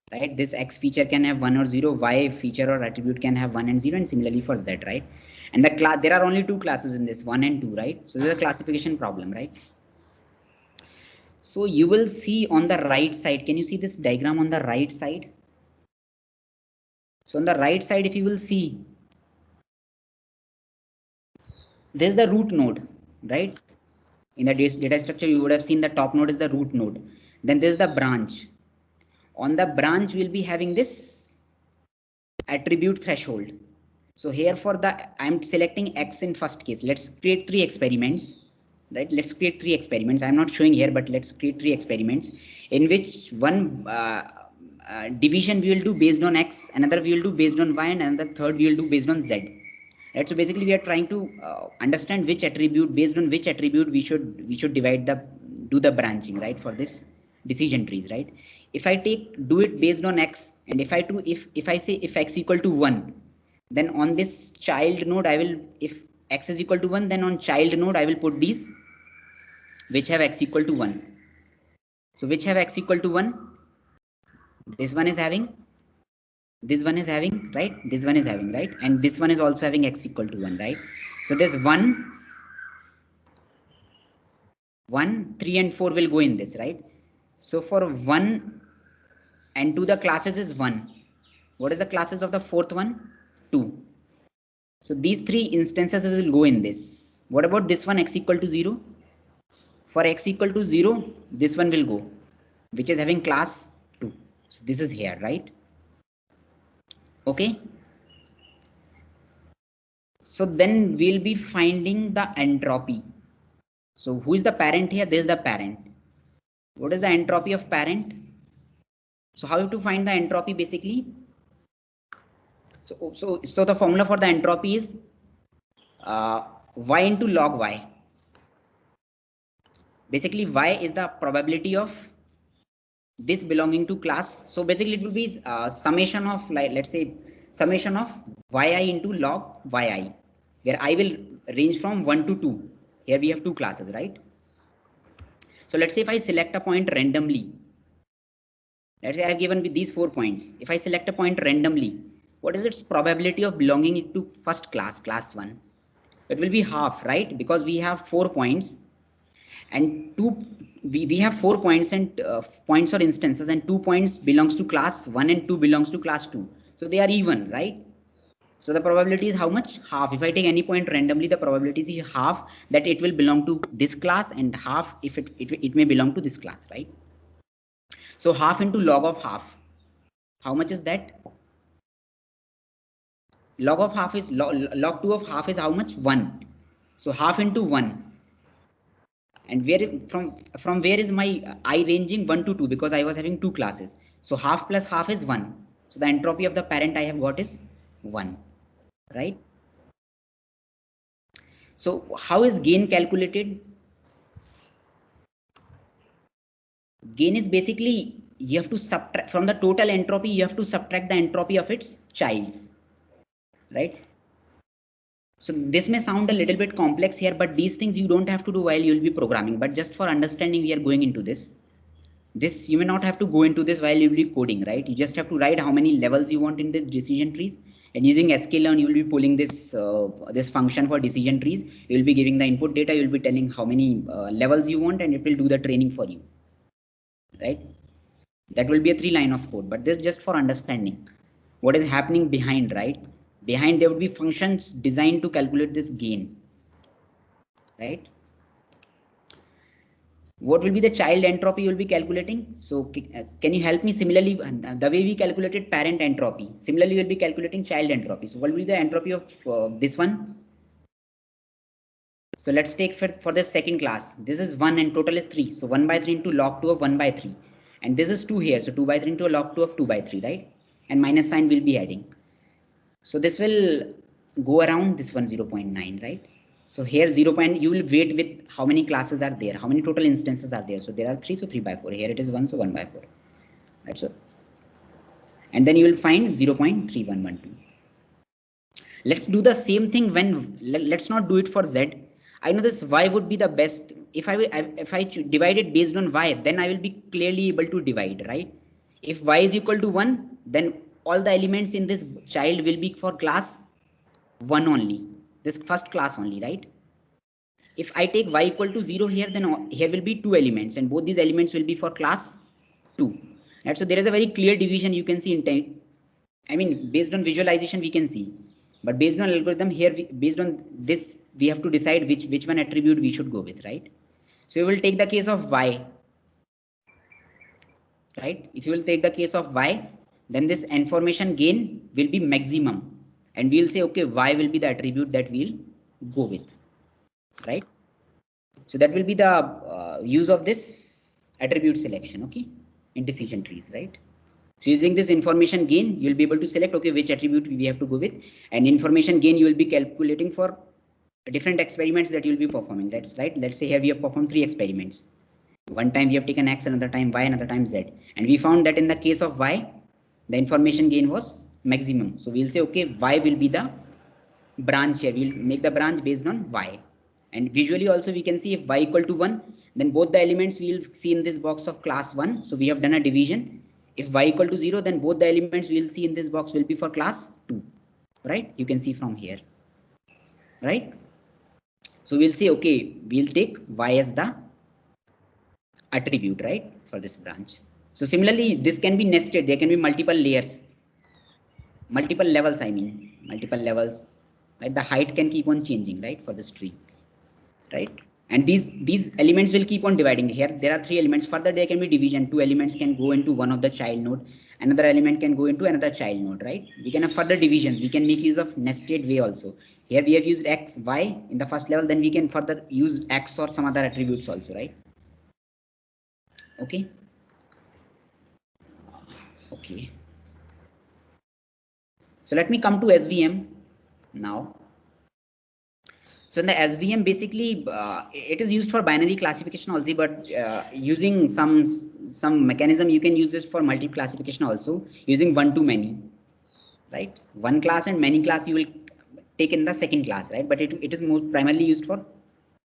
Right, this X feature can have 1 or 0, Y feature or attribute can have 1 and 0, and similarly for Z, right? And the class, there are only 2 classes in this, 1 and 2, right? So this is a classification problem, right? So you will see on the right side, can you see this diagram on the right side? So on the right side, if you will see, there's the root node, right? In the data structure, you would have seen the top node is the root node. Then there's the branch. On the branch, we'll be having this attribute threshold. So here for the, I'm selecting X in first case. Let's create 3 experiments, right? Let's create 3 experiments. I'm not showing here, but let's create 3 experiments in which one division we will do based on X, another we will do based on Y, and another third we will do based on Z. Right? So basically we are trying to understand which attribute, based on which attribute we should do the branching, right? For this decision trees, right? If I do it based on X, and if I say if X equal to 1, then on this child node I will, if X is equal to 1, then on child node I will put these which have X equal to 1. So which have X equal to 1? This one is having, this one is having, right? This one is having, right? And this one is also having X equal to 1, right? So this 1, 3 and 4 will go in this, right? So for 1 and 2, the classes is 1. What is the classes of the fourth one? 2. So these 3 instances will go in this. What about this one, X equal to 0? For X equal to 0, this one will go, which is having class 2. So this is here, right? Okay. So then we'll be finding the entropy. So who is the parent here? This is the parent. What is the entropy of parent? So how to find the entropy basically? So the formula for the entropy is y into log y. Basically, y is the probability of this belonging to class. So basically, it will be summation of, like, let's say summation of yi into log yi, where I will range from 1 to 2. Here we have two classes, right? So let's say if I select a point randomly, let's say I have given with these 4 points. If I select a point randomly, what is its probability of belonging to first class, class 1? It will be half, right? Because we have 4 points and we have 4 points and points or instances, and 2 points belongs to class 1 and 2 belongs to class 2. So they are even, right? So the probability is how much? Half. If I take any point randomly, the probability is half that it will belong to this class, and half if it may belong to this class, right? So half into log of half. How much is that? Log of half is log 2 of half is how much? 1. So half into 1. And where from where is my I ranging 1 to 2, because I was having 2 classes. So half plus half is 1. So the entropy of the parent I have got is 1, right? So how is gain calculated? Gain is basically you have to subtract from the total entropy, you have to subtract the entropy of its childs, right? So this may sound a little bit complex here, but these things you don't have to do while you will be programming, but just for understanding we are going into this. This you may not have to go into this while you will be coding, right? You just have to write how many levels you want in this decision trees, and using sklearn you will be pulling this this function for decision trees. You will be giving the input data, you will be telling how many levels you want, and it will do the training for you, right? That will be a 3 line of code, but this just for understanding what is happening behind, right? Behind there would be functions designed to calculate this gain, right? What will be the child entropy you will be calculating? So can you help me? Similarly, the way we calculated parent entropy, similarly we will be calculating child entropy. So what will be the entropy of this one? So let's take for the second class, this is 1 and total is 3. So 1 by 3 into log 2 of 1 by 3. And this is 2 here. So 2 by 3 into log 2 of 2 by 3, right? And minus sign will be adding. So this will go around this one 0.9, right? So here 0. You will wait with how many classes are there, how many total instances are there. So there are 3, so 3 by 4. Here it is 1, so 1 by 4. Right? So, and then you will find 0.3112. Let's do the same thing when, let's not do it for Z. I know this Y would be the best. If I divide it based on Y, then I will be clearly able to divide, right? If Y is equal to 1, then all the elements in this child will be for class 1 only, this first class only, right? If I take Y equal to 0 here, then here will be 2 elements, and both these elements will be for class 2. Right? So there is a very clear division you can see in time. I mean, based on visualization we can see, but based on algorithm here, based on this, we have to decide which one attribute we should go with, right? So we will take the case of Y, right? If you will take the case of Y, then this information gain will be maximum, and we'll say, okay, Y will be the attribute that we'll go with, right? So that will be the use of this attribute selection, okay, in decision trees, right? So using this information gain, you'll be able to select, okay, which attribute we have to go with, and information gain you will be calculating for different experiments that you'll be performing. That's right. Let's say here we have performed 3 experiments. One time we have taken X, another time Y, another time Z, and we found that in the case of Y, the information gain was maximum. So we'll say, okay, Y will be the branch here. We'll make the branch based on Y. And visually also we can see if Y equal to 1, then both the elements we will see in this box of class 1. So we have done a division. If Y equal to 0, then both the elements we will see in this box will be for class 2, right? You can see from here, right? So we'll say, okay, we'll take Y as the attribute, right, for this branch. So similarly, this can be nested. There can be multiple layers, multiple levels, I mean, multiple levels, right? The height can keep on changing, right, for this tree, right? And these elements will keep on dividing. Here there are 3 elements. Further there can be division. 2 elements can go into one of the child node, another element can go into another child node, right? We can have further divisions. We can make use of nested way also. Here we have used X, Y in the first level, then we can further use X or some other attributes also, right? Okay. Okay. So let me come to SVM now. So in the SVM, basically, it is used for binary classification also, but using some mechanism, you can use this for multiple classification also, using one to many. right? One class and many class you will take in the second class, right? But it is more primarily used for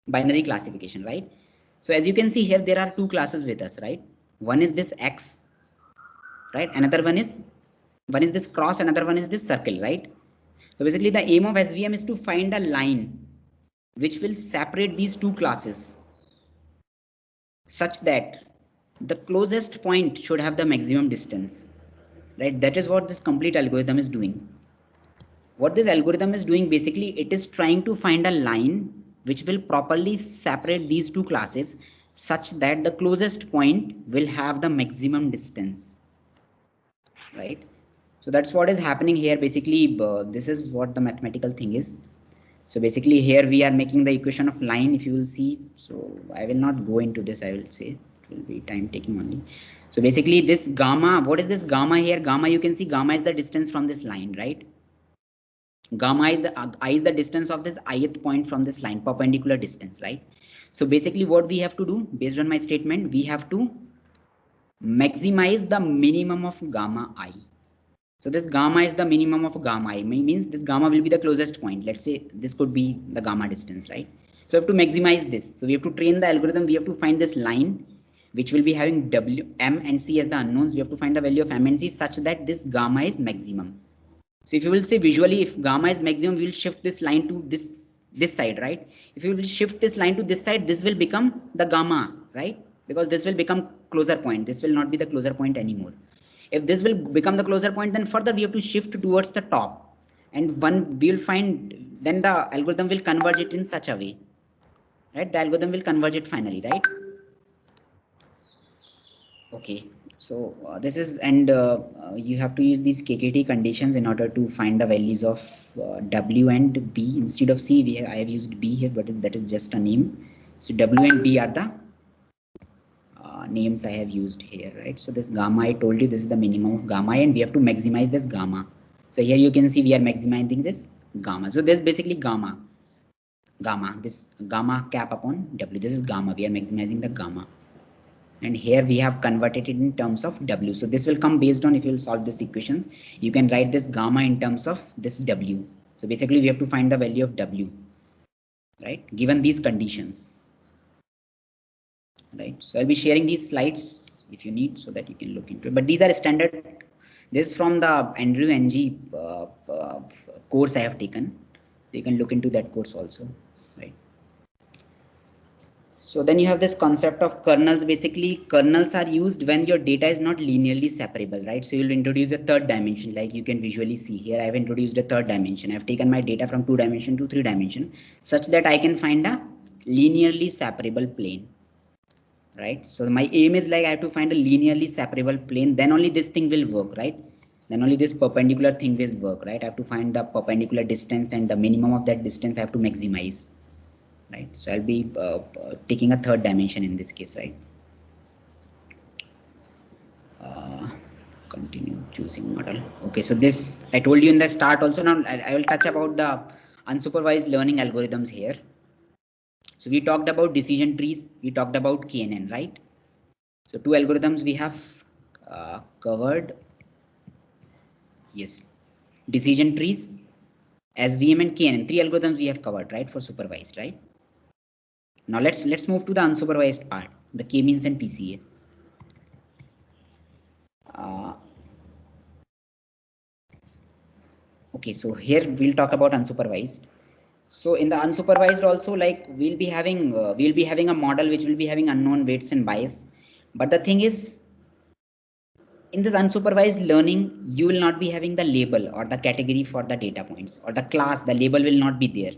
binary classification, right? So as you can see here, there are two classes with us, right? One is this X, right? Another one is this cross, another one is this circle, right? So basically the aim of SVM is to find a line which will separate these two classes such that the closest point should have the maximum distance, right? That is what this complete algorithm is doing. What this algorithm is doing, basically it is trying to find a line which will properly separate these two classes such that the closest point will have the maximum distance, right? So that's what is happening here. Basically this is what the mathematical thing is. So basically here we are making the equation of line, if you will see. So I will not go into this, I will say it will be time taking only. So basically this gamma, what is this gamma here? Gamma, you can see gamma is the distance from this line, right? Gamma is the I is the distance of this ith point from this line, perpendicular distance, right? So basically what we have to do based on my statement, we have to maximize the minimum of gamma I. So this gamma is the minimum of gamma I, means this gamma will be the closest point. Let's say this could be the gamma distance, right? So we have to maximize this. So we have to train the algorithm. We have to find this line which will be having W, M and C as the unknowns. We have to find the value of M and C such that this gamma is maximum. So if you will say visually, if gamma is maximum, we will shift this line to this side, right? If you will shift this line to this side, this will become the gamma, right? Because this will become closer point. This will not be the closer point anymore. If this will become the closer point, then further we have to shift towards the top, and one we will find, then the algorithm will converge it in such a way, right? The algorithm will converge it finally, right? Okay, so this is, and you have to use these KKT conditions in order to find the values of W and B. Instead of C, I have used B here, but that is just a name. So W and B are the names I have used here, right? So this gamma, I told you this is the minimum of gamma, and we have to maximize this gamma. So here you can see we are maximizing this gamma. So this is basically gamma, this gamma cap upon W. This is gamma. We are maximizing the gamma. And here we have converted it in terms of W. So this will come based on, if you will solve these equations, you can write this gamma in terms of this W. So basically we have to find the value of W, right? Given these conditions. Right, so I'll be sharing these slides if you need, so that you can look into it. But these are standard. This is from the Andrew NG course I have taken, so you can look into that course also, right? So then you have this concept of kernels. Basically, kernels are used when your data is not linearly separable, right? So you'll introduce a third dimension, like you can visually see here. I have introduced a third dimension. I've taken my data from 2 dimension to 3 dimension, such that I can find a linearly separable plane. Right, so my aim is like I have to find a linearly separable plane, then only this thing will work, right? Then only this perpendicular thing will work, right? I have to find the perpendicular distance, and the minimum of that distance I have to maximize, right? So I'll be taking a third dimension in this case, right? Continue choosing model. Okay, so this I told you in the start also. Now I will touch about the unsupervised learning algorithms here. So we talked about decision trees, we talked about KNN, right? So 2 algorithms we have covered. Yes, decision trees, SVM and KNN. 3 algorithms we have covered, right, for supervised, right? Now let's move to the unsupervised part, the k-means and PCA. Okay, so here we'll talk about unsupervised. So in the unsupervised also, like we'll be having a model which will be having unknown weights and bias. But the thing is, in this unsupervised learning, you will not be having the label or the category for the data points, or the class, the label will not be there,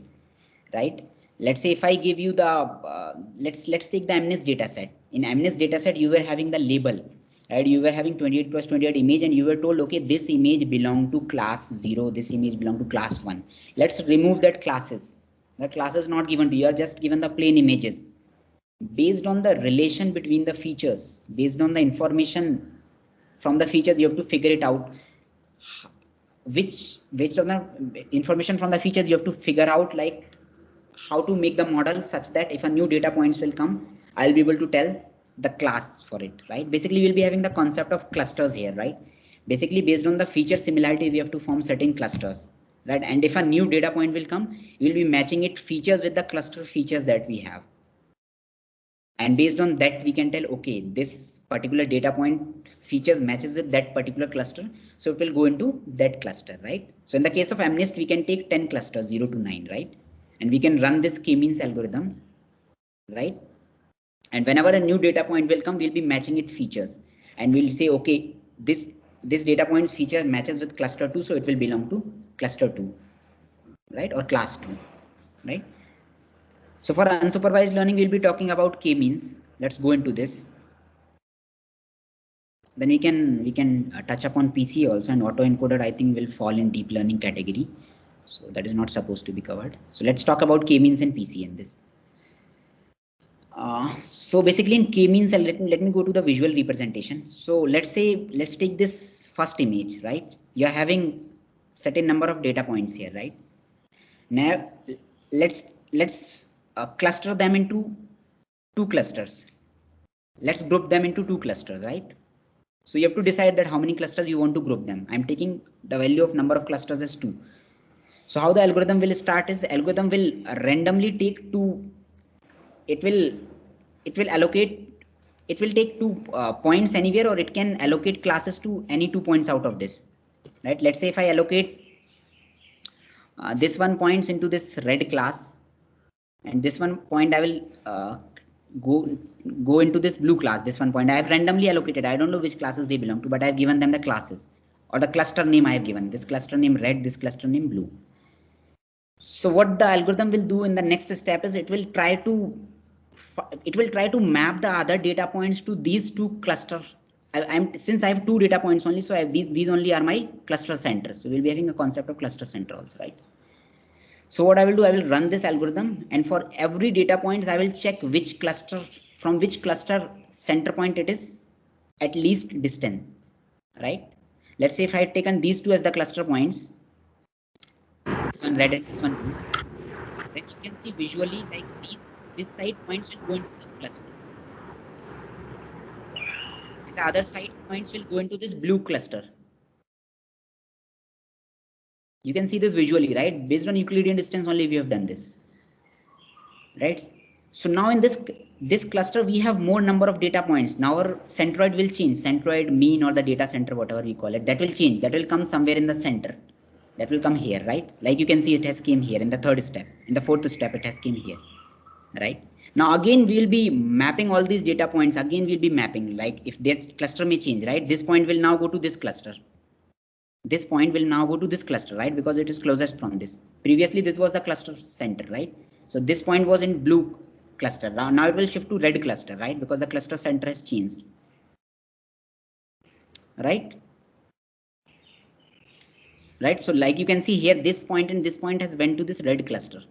right? Let's say if I give you the, let's take the MNIST data set. In MNIST data set, you were having the label, right? You were having 28 plus 28 image, and you were told, okay, this image belong to class 0, this image belong to class 1. Let's remove that classes. The class is not given to you, are just given the plain images. Based on the relation between the features, based on the information from the features, you have to figure it out. Which, based on the information from the features, you have to figure out like how to make the model such that if a new data points will come, I'll be able to tell the class for it, right? Basically, we'll be having the concept of clusters here, right? Basically, based on the feature similarity, we have to form certain clusters, right? And if a new data point will come, we'll be matching it features with the cluster features that we have. And based on that, we can tell, okay, this particular data point features matches with that particular cluster. So it will go into that cluster, right? So in the case of MNIST, we can take 10 clusters, 0 to 9, right? And we can run this k-means algorithms, right? And whenever a new data point will come, we'll be matching it features. And we'll say, okay, this data point's feature matches with cluster 2, so it will belong to cluster 2, right? Or class 2, right? So for unsupervised learning, we'll be talking about k-means. Let's go into this. Then we can touch upon PC also, and autoencoder I think will fall in deep learning category. So that is not supposed to be covered. So let's talk about k-means and PC in this. So basically in k-means, let me go to the visual representation. So let's take this first image, right? You're having certain number of data points here, right? Now let's cluster them into two clusters. Let's group them into two clusters, right? So you have to decide that how many clusters you want to group them. I'm taking the value of number of clusters as 2. So how the algorithm will start is, algorithm will randomly take two. It will take 2 points anywhere, or it can allocate classes to any 2 points out of this, right? Let's say if I allocate this one points into this red class, and this one point I will go into this blue class. This one point I have randomly allocated. I don't know which classes they belong to, but I have given them the classes or the cluster name I have given. This cluster name red, this cluster name blue. So what the algorithm will do in the next step is, it will try to map the other data points to these two clusters. Since I have 2 data points only, so I have these only are my cluster centers. So we'll be having a concept of cluster center also, right? So what I will do, I will run this algorithm, and for every data point, I will check which cluster, from which cluster center point it is at least distance, right? Let's say if I had taken these 2 as the cluster points, this one red and this one blue, then you can see visually, like this side points will go into this cluster, and the other side points will go into this blue cluster. You can see this visually, right? Based on Euclidean distance only we have done this, right? So now in this cluster we have more number of data points. Now our centroid will change, centroid, mean, or the data center, whatever we call it, that will change. That will come somewhere in the center. That will come here, right? Like you can see it has came here in the 3rd step. In the 4th step it has came here, right? Now again we'll be mapping all these data points. Again we'll be mapping, like if that cluster may change, right? This point will now go to this cluster. This point will now go to this cluster, right? Because it is closest from this. Previously this was the cluster center, right? So this point was in blue cluster. Now it will shift to red cluster, right? Because the cluster center has changed, right? Right. So like you can see here, this point and this point has went to this red cluster.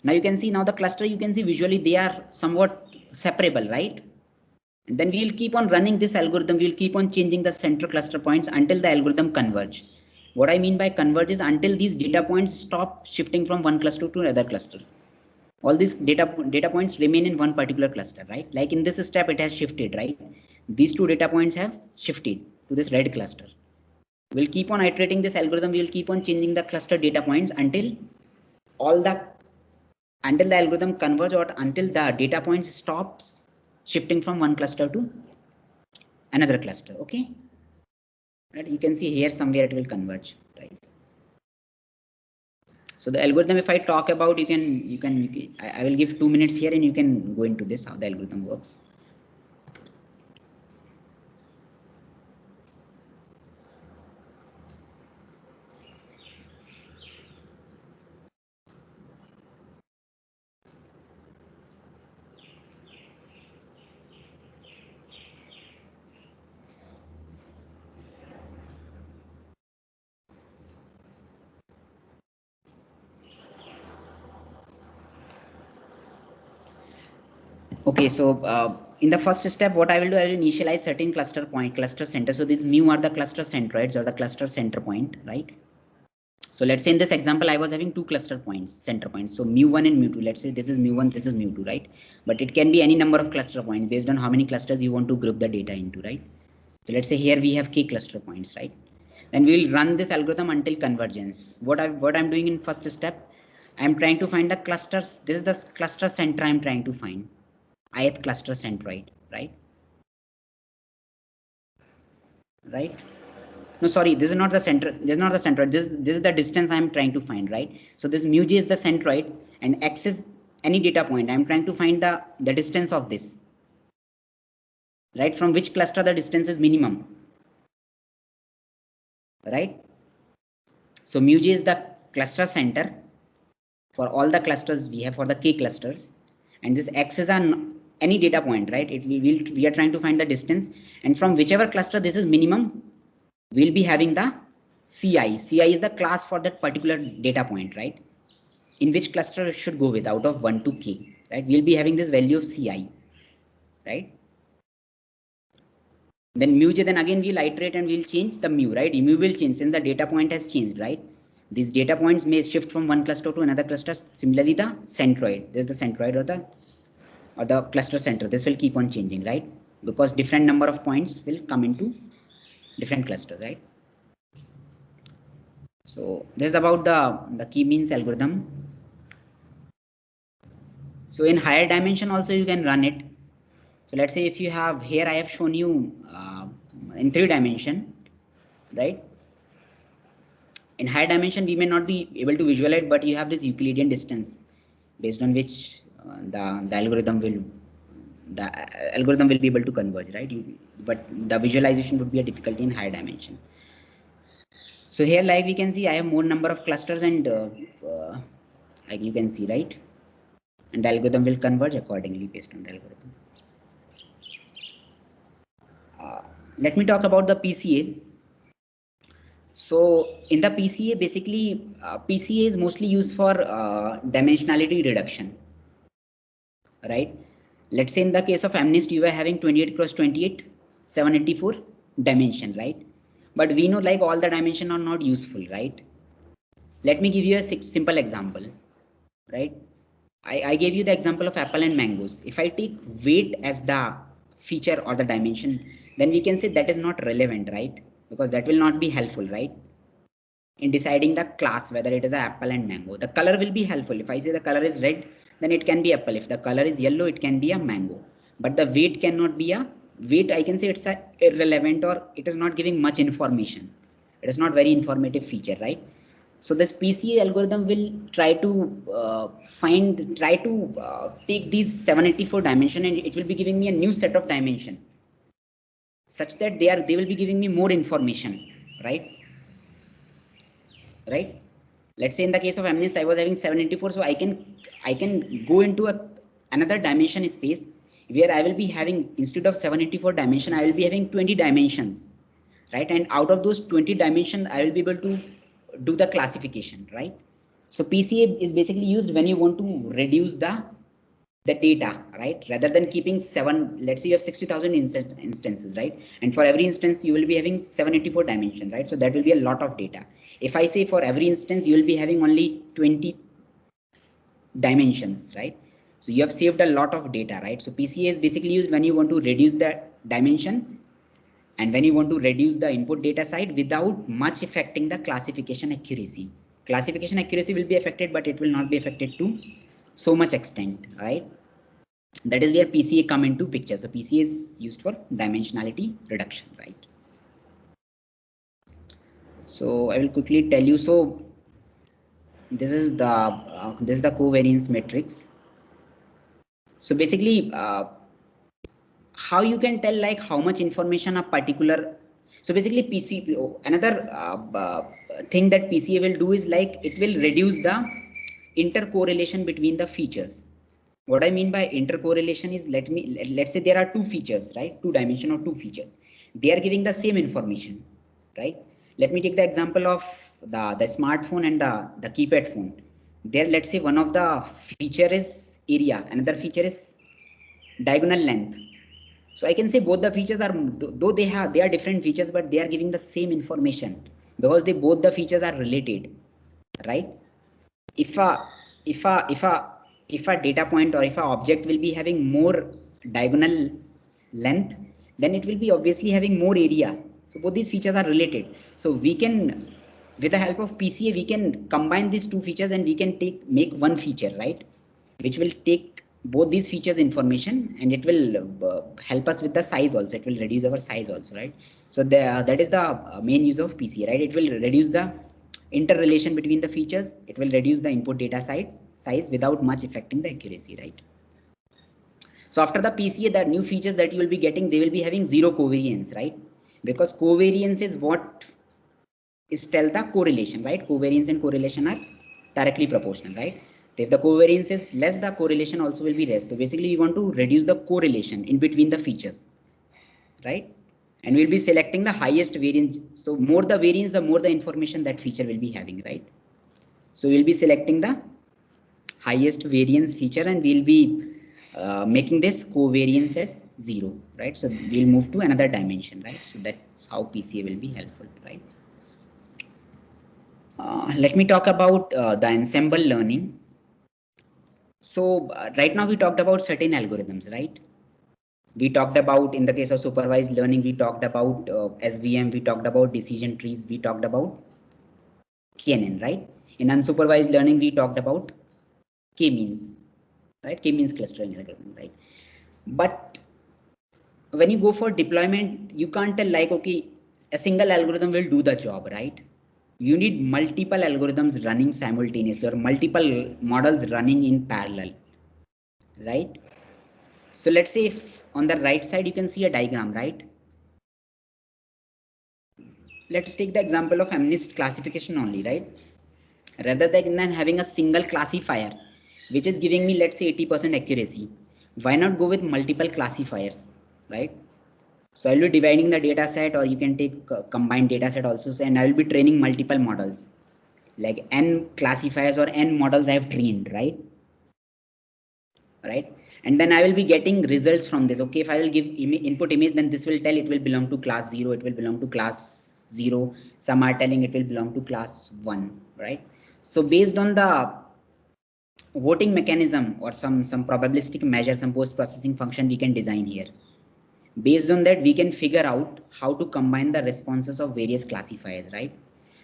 Now you can see, now the cluster, you can see visually they are somewhat separable, right? And then we will keep on running this algorithm. We will keep on changing the center cluster points until the algorithm converge. What I mean by converge is until these data points stop shifting from one cluster to another cluster. All these data points remain in one particular cluster, right? Like in this step, it has shifted, right? These 2 data points have shifted to this red cluster. We'll keep on iterating this algorithm. We will keep on changing the cluster data points until the algorithm converge, or until the data points stops shifting from one cluster to another cluster. Okay, right? You can see here somewhere it will converge, right? So the algorithm, if I talk about, I will give 2 minutes here, and you can go into this, how the algorithm works. Okay, so in the first step, what I will do, I will initialize certain cluster center. So these mu are the cluster centroids, or the cluster center point, right? So let's say in this example, I was having 2 cluster points, center points. So mu1 and mu2. Let's say this is mu1, this is mu2, right? But it can be any number of cluster points based on how many clusters you want to group the data into, right? So let's say here we have k cluster points, right? Then we will run this algorithm until convergence. What I'm doing in first step, I'm trying to find the clusters. This is the cluster center I'm trying to find. Ith cluster centroid, right? Right? No, sorry, this is not the center. This is not the centroid. This is the distance I'm trying to find, right? So this mu j is the centroid, and x is any data point. I'm trying to find the distance of this, right? From which cluster the distance is minimum, right? So mu j is the cluster center for all the clusters we have for the k clusters, and this x is on any data point, right? We are trying to find the distance, and from whichever cluster this is minimum, we'll be having the ci. Ci is the class for that particular data point, right? In which cluster it should go with out of 1 to k, right? We'll be having this value of ci, right? Then mu j, then again we'll iterate and we'll change the mu, right? Mu will change since the data point has changed, right? These data points may shift from one cluster to another cluster. Similarly, the centroid, there's the centroid or the cluster center. This will keep on changing, right? Because different number of points will come into different clusters, right? So this is about the k-means algorithm. So in higher dimension also you can run it. So let's say if you have here, I have shown you in 3 dimension, right? In higher dimension, we may not be able to visualize, but you have this Euclidean distance based on which the algorithm will be able to converge, right? But the visualization would be a difficulty in higher dimension. So here, like we can see, I have more number of clusters, and like you can see, right? And the algorithm will converge accordingly based on the algorithm. Let me talk about the PCA. So in the PCA, basically, PCA is mostly used for dimensionality reduction, right? Let's say in the case of MNIST, you were having 28 cross 28, 784 dimension, right? But we know like all the dimension are not useful, right? Let me give you a simple example, right? I gave you the example of apple and mangoes. If I take weight as the feature or the dimension, then we can say that is not relevant, right? Because that will not be helpful, right? In deciding the class, whether it is an apple and mango. The color will be helpful. If I say the color is red, then it can be apple. If the color is yellow, it can be a mango. But the weight cannot be a weight. I can say it's a irrelevant, or it is not giving much information. It is not very informative feature, right? So this PCA algorithm will try to take these 784 dimension, and it will be giving me a new set of dimension, such that they will be giving me more information, right? Right? Let's say in the case of MNIST, I was having 784, so I can go into another dimension space where I will be having, instead of 784 dimension, I will be having 20 dimensions, right? And out of those 20 dimensions, I will be able to do the classification, right? So PCA is basically used when you want to reduce the data, right? Rather than keeping let's say you have 60,000 instances, right? And for every instance, you will be having 784 dimension, right? So that will be a lot of data. If I say for every instance, you will be having only 20 dimensions, right? So you have saved a lot of data, right? So PCA is basically used when you want to reduce the dimension and when you want to reduce the input data side without much affecting the classification accuracy. Classification accuracy will be affected, but it will not be affected to so much extent, right? That is where PCA come into picture. So PCA is used for dimensionality reduction, right? So I will quickly tell you. So this is the covariance matrix. So basically, how you can tell like how much information a particular. So basically, another thing that PCA will do is like it will reduce the intercorrelation between the features. What I mean by intercorrelation is, let's say there are 2 features, right? 2 dimension or 2 features. They are giving the same information, right? Let me take the example of the smartphone and the keypad phone. There, let's say one of the feature is area, another feature is diagonal length. So I can say both the features are, though they are different features, but they are giving the same information because both the features are related, right? If a data point or if a object will be having more diagonal length, then it will be obviously having more area. So both these features are related. So we can, with the help of PCA, we can combine these two features and we can make one feature, right? Which will take both these features information, and it will help us with the size also. It will reduce our size also, right? So that is the main use of PCA, right? It will reduce the interrelation between the features. It will reduce the input data size without much affecting the accuracy, right? So after the PCA, the new features that you will be getting, they will be having zero covariance, right? Because covariance is what is tell the correlation, right? Covariance and correlation are directly proportional, right? So if the covariance is less, the correlation also will be less. So basically we want to reduce the correlation in between the features, right? And we'll be selecting the highest variance. So more the variance, the more the information that feature will be having, right? So we'll be selecting the highest variance feature, and we'll be making this covariance as 0, right? So we'll move to another dimension, right? So that's how PCA will be helpful, right? Let me talk about the ensemble learning. So right now we talked about certain algorithms, right? We talked about, in the case of supervised learning, we talked about SVM, we talked about decision trees, we talked about KNN, right? In unsupervised learning, we talked about K-means, right? K-means clustering algorithm, right? But when you go for deployment, you can't tell like, okay, a single algorithm will do the job, right? You need multiple algorithms running simultaneously, or multiple models running in parallel, right? So let's say if on the right side you can see a diagram, right? Let's take the example of MNIST classification only, right? Rather than having a single classifier which is giving me, let's say, 80% accuracy, why not go with multiple classifiers, right? So I'll be dividing the data set, or you can take combined data set also, and I will be training multiple models, like n classifiers or n models I have trained, right? And then I will be getting results from this. Okay, if I will give input image, then this will tell it will belong to class 0, it will belong to class 0. Some are telling it will belong to class 1, right? So based on the voting mechanism or some probabilistic measure, some post-processing function we can design here. Based on that, we can figure out how to combine the responses of various classifiers, right?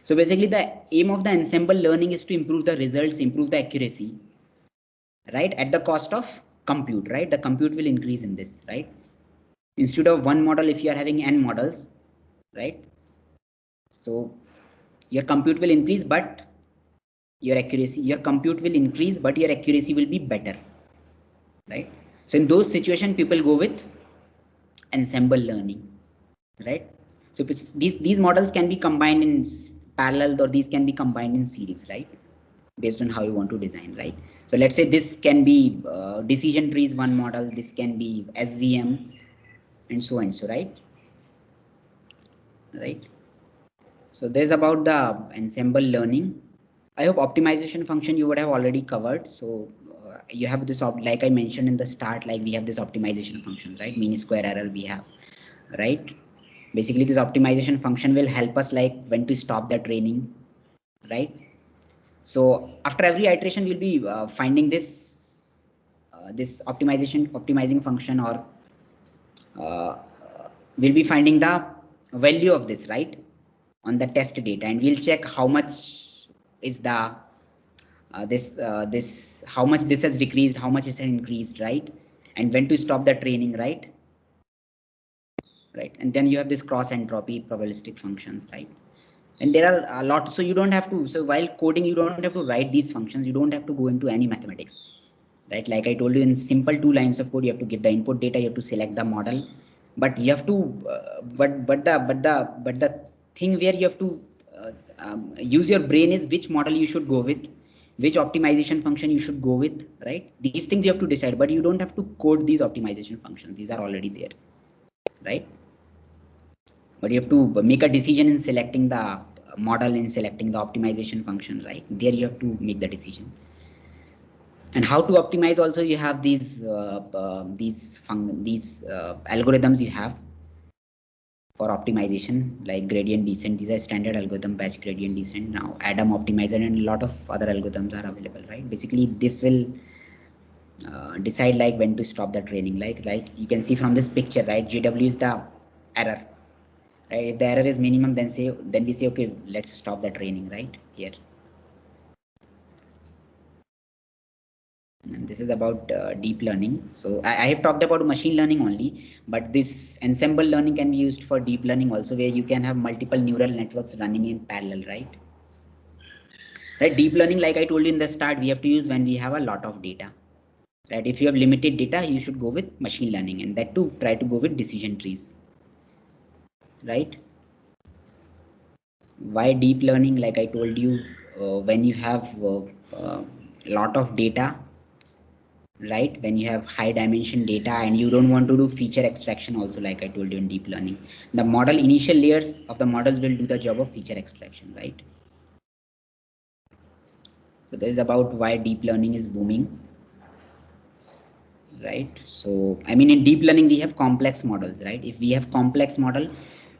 So basically the aim of the ensemble learning is to improve the results, improve the accuracy, right? At the cost of compute, right? The compute will increase in this, right? Instead of one model, if you are having n models, right? So your compute will increase, but your compute will increase, but your accuracy will be better, right? So in those situations, people go with ensemble learning, right? So these models can be combined in parallel, or these can be combined in series, right? Based on how you want to design, right? So let's say this can be decision trees one model, this can be SVM, and so and so, right? So there's about the ensemble learning. I hope optimization function you would have already covered. So you have this, like I mentioned in the start, like we have this optimization functions, right? Mean square error we have, right? Basically this optimization function will help us like when to stop the training, right? So after every iteration we'll be finding this this optimizing function, or we'll be finding the value of this, right, on the test data, and we'll check how much is the this how much this has decreased, how much it has increased, right? And when to stop the training, right? And then you have this cross entropy probabilistic functions, right? And there are a lot, so you don't have to, so while coding you don't have to write these functions, you don't have to go into any mathematics, right? Like I told you, in simple 2 lines of code you have to give the input data, you have to select the model, but you have to but the thing where you have to use your brain is which model you should go with, which optimization function you should go with, right? These things you have to decide, but you don't have to code these optimization functions, these are already there, right? But you have to make a decision in selecting the model, in selecting the optimization function, right? There you have to make the decision. And how to optimize also, you have these algorithms you have for optimization, like gradient descent. These are standard algorithm, batch gradient descent. Now Adam optimizer and a lot of other algorithms are available, right? Basically this will decide like when to stop the training. Like you can see from this picture, right? GW is the error, right? If the error is minimum, then we say okay, let's stop the training, right? Here. And this is about deep learning. So I have talked about machine learning only, but this ensemble learning can be used for deep learning also, where you can have multiple neural networks running in parallel, right? Right. Deep learning, like I told you in the start, we have to use when we have a lot of data. Right. If you have limited data, you should go with machine learning, and that too try to go with decision trees. Right. Why deep learning? Like I told you, when you have a lot of data, right? When you have high dimension data and you don't want to do feature extraction also, like I told you in deep learning, the model initial layers of the models will do the job of feature extraction, right? So this is about why deep learning is booming, right? So I mean, in deep learning we have complex models, right? If we have complex model,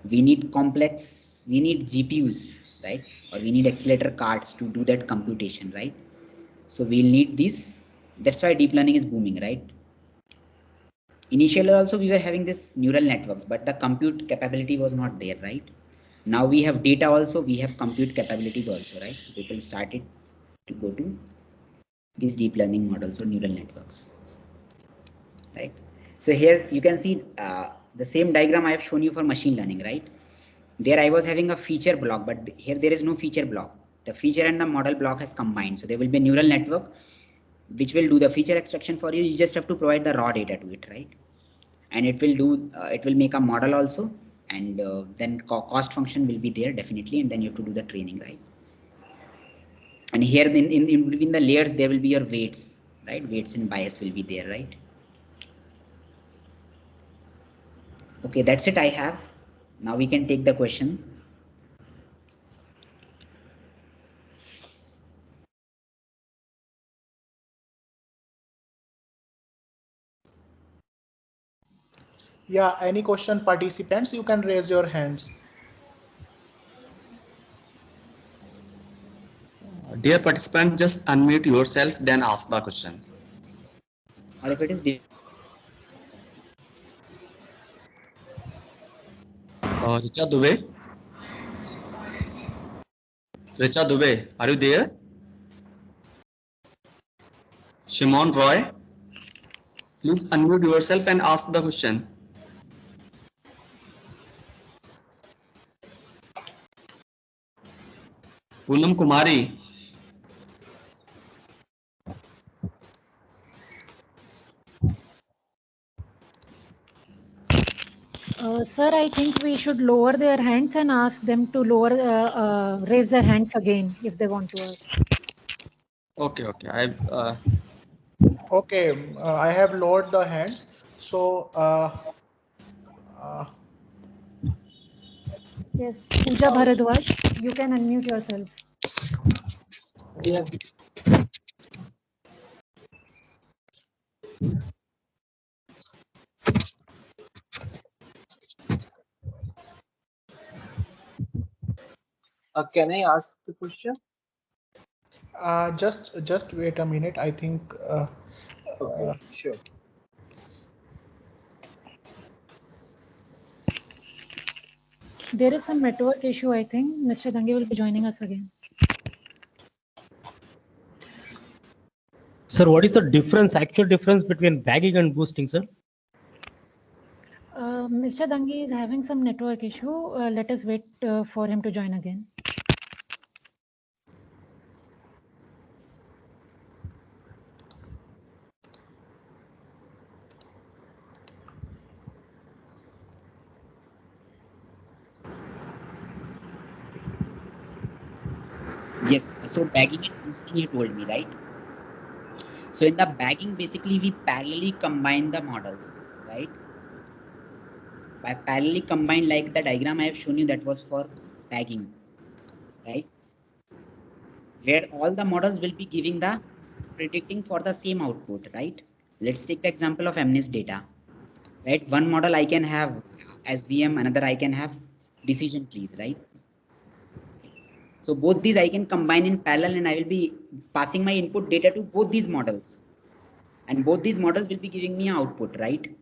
we need GPUs, right? Or we need accelerator cards to do that computation, right? So we'll need this. That's why deep learning is booming, right? Initially also we were having this neural networks, but the compute capability was not there, right? Now we have data also, we have compute capabilities also, right? So people started to go to these deep learning models or neural networks, right? So here you can see the same diagram I have shown you for machine learning, right? There I was having a feature block, but here there is no feature block. The feature and the model block has combined. So there will be a neural network which will do the feature extraction for you. You just have to provide the raw data to it, right? And it will make a model also, and then cost function will be there definitely, and then you have to do the training, right? And here in between the layers there will be your weights, right? Weights and bias will be there, right? Okay, that's it I have. Now we can take the questions. Yeah, any question, participants, you can raise your hands. Dear participant, just unmute yourself, then ask the questions. Or if it is Richa Dubey. Richa Dubey, are you there? Shimon Roy, please unmute yourself and ask the question. Poonam Kumari. Sir, I think we should lower their hands and ask them to raise their hands again if they want to ask. Okay. Okay, I have lowered the hands. So, Yes, Pooja Bharadwaj, you can unmute yourself. Yeah. Can I ask the question? just wait a minute. I think. Okay, sure. There is some network issue, I think. Mr. Dangi will be joining us again. Sir, what is the actual difference between bagging and boosting, sir? Mr. Dangi is having some network issue. Let us wait for him to join again. Yes, so bagging and boosting you told me, right? So in the bagging, basically we parallelly combine the models, right? By parallelly combine, like the diagram I have shown you, that was for bagging, right? Where all the models will be giving the predicting for the same output, right? Let's take the example of MNIST data, right? One model I can have SVM, another I can have decision trees, right? So both these I can combine in parallel, and I will be passing my input data to both these models, and both these models will be giving me an output, right?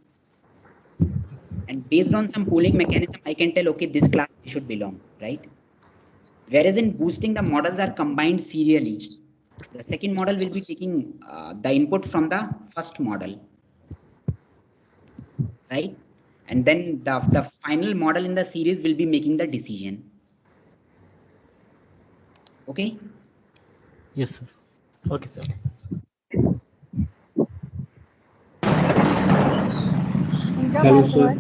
And based on some pooling mechanism, I can tell, okay, this class should belong, right? Whereas in boosting, the models are combined serially. The second model will be taking the input from the first model, right? And then the final model in the series will be making the decision. Okay? Yes, sir. Okay, sir. Hello, sir.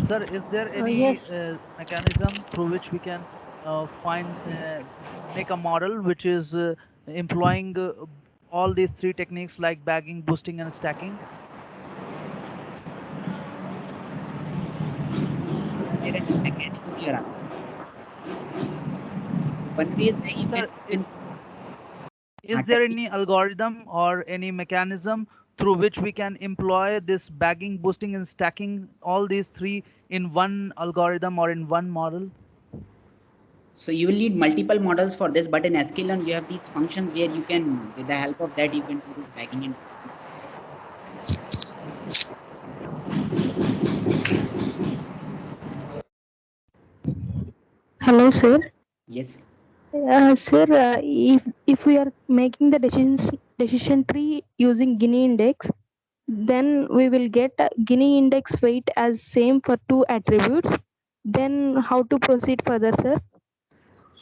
Sir, is there any Yes. mechanism through which we can make a model which is employing all these three techniques like bagging, boosting, and stacking? Is there any mechanism you are asking? One way is like Sir, you is there any algorithm or any mechanism through which we can employ this bagging, boosting, and stacking all these three in one algorithm or in one model? So you will need multiple models for this, but in sklearn you have these functions where you can, with the help of that, you can do this bagging and boosting. Hello, sir. Yes. Sir, if we are making the decision tree using Gini index, then we will get a Gini index weight as same for two attributes. Then how to proceed further, sir?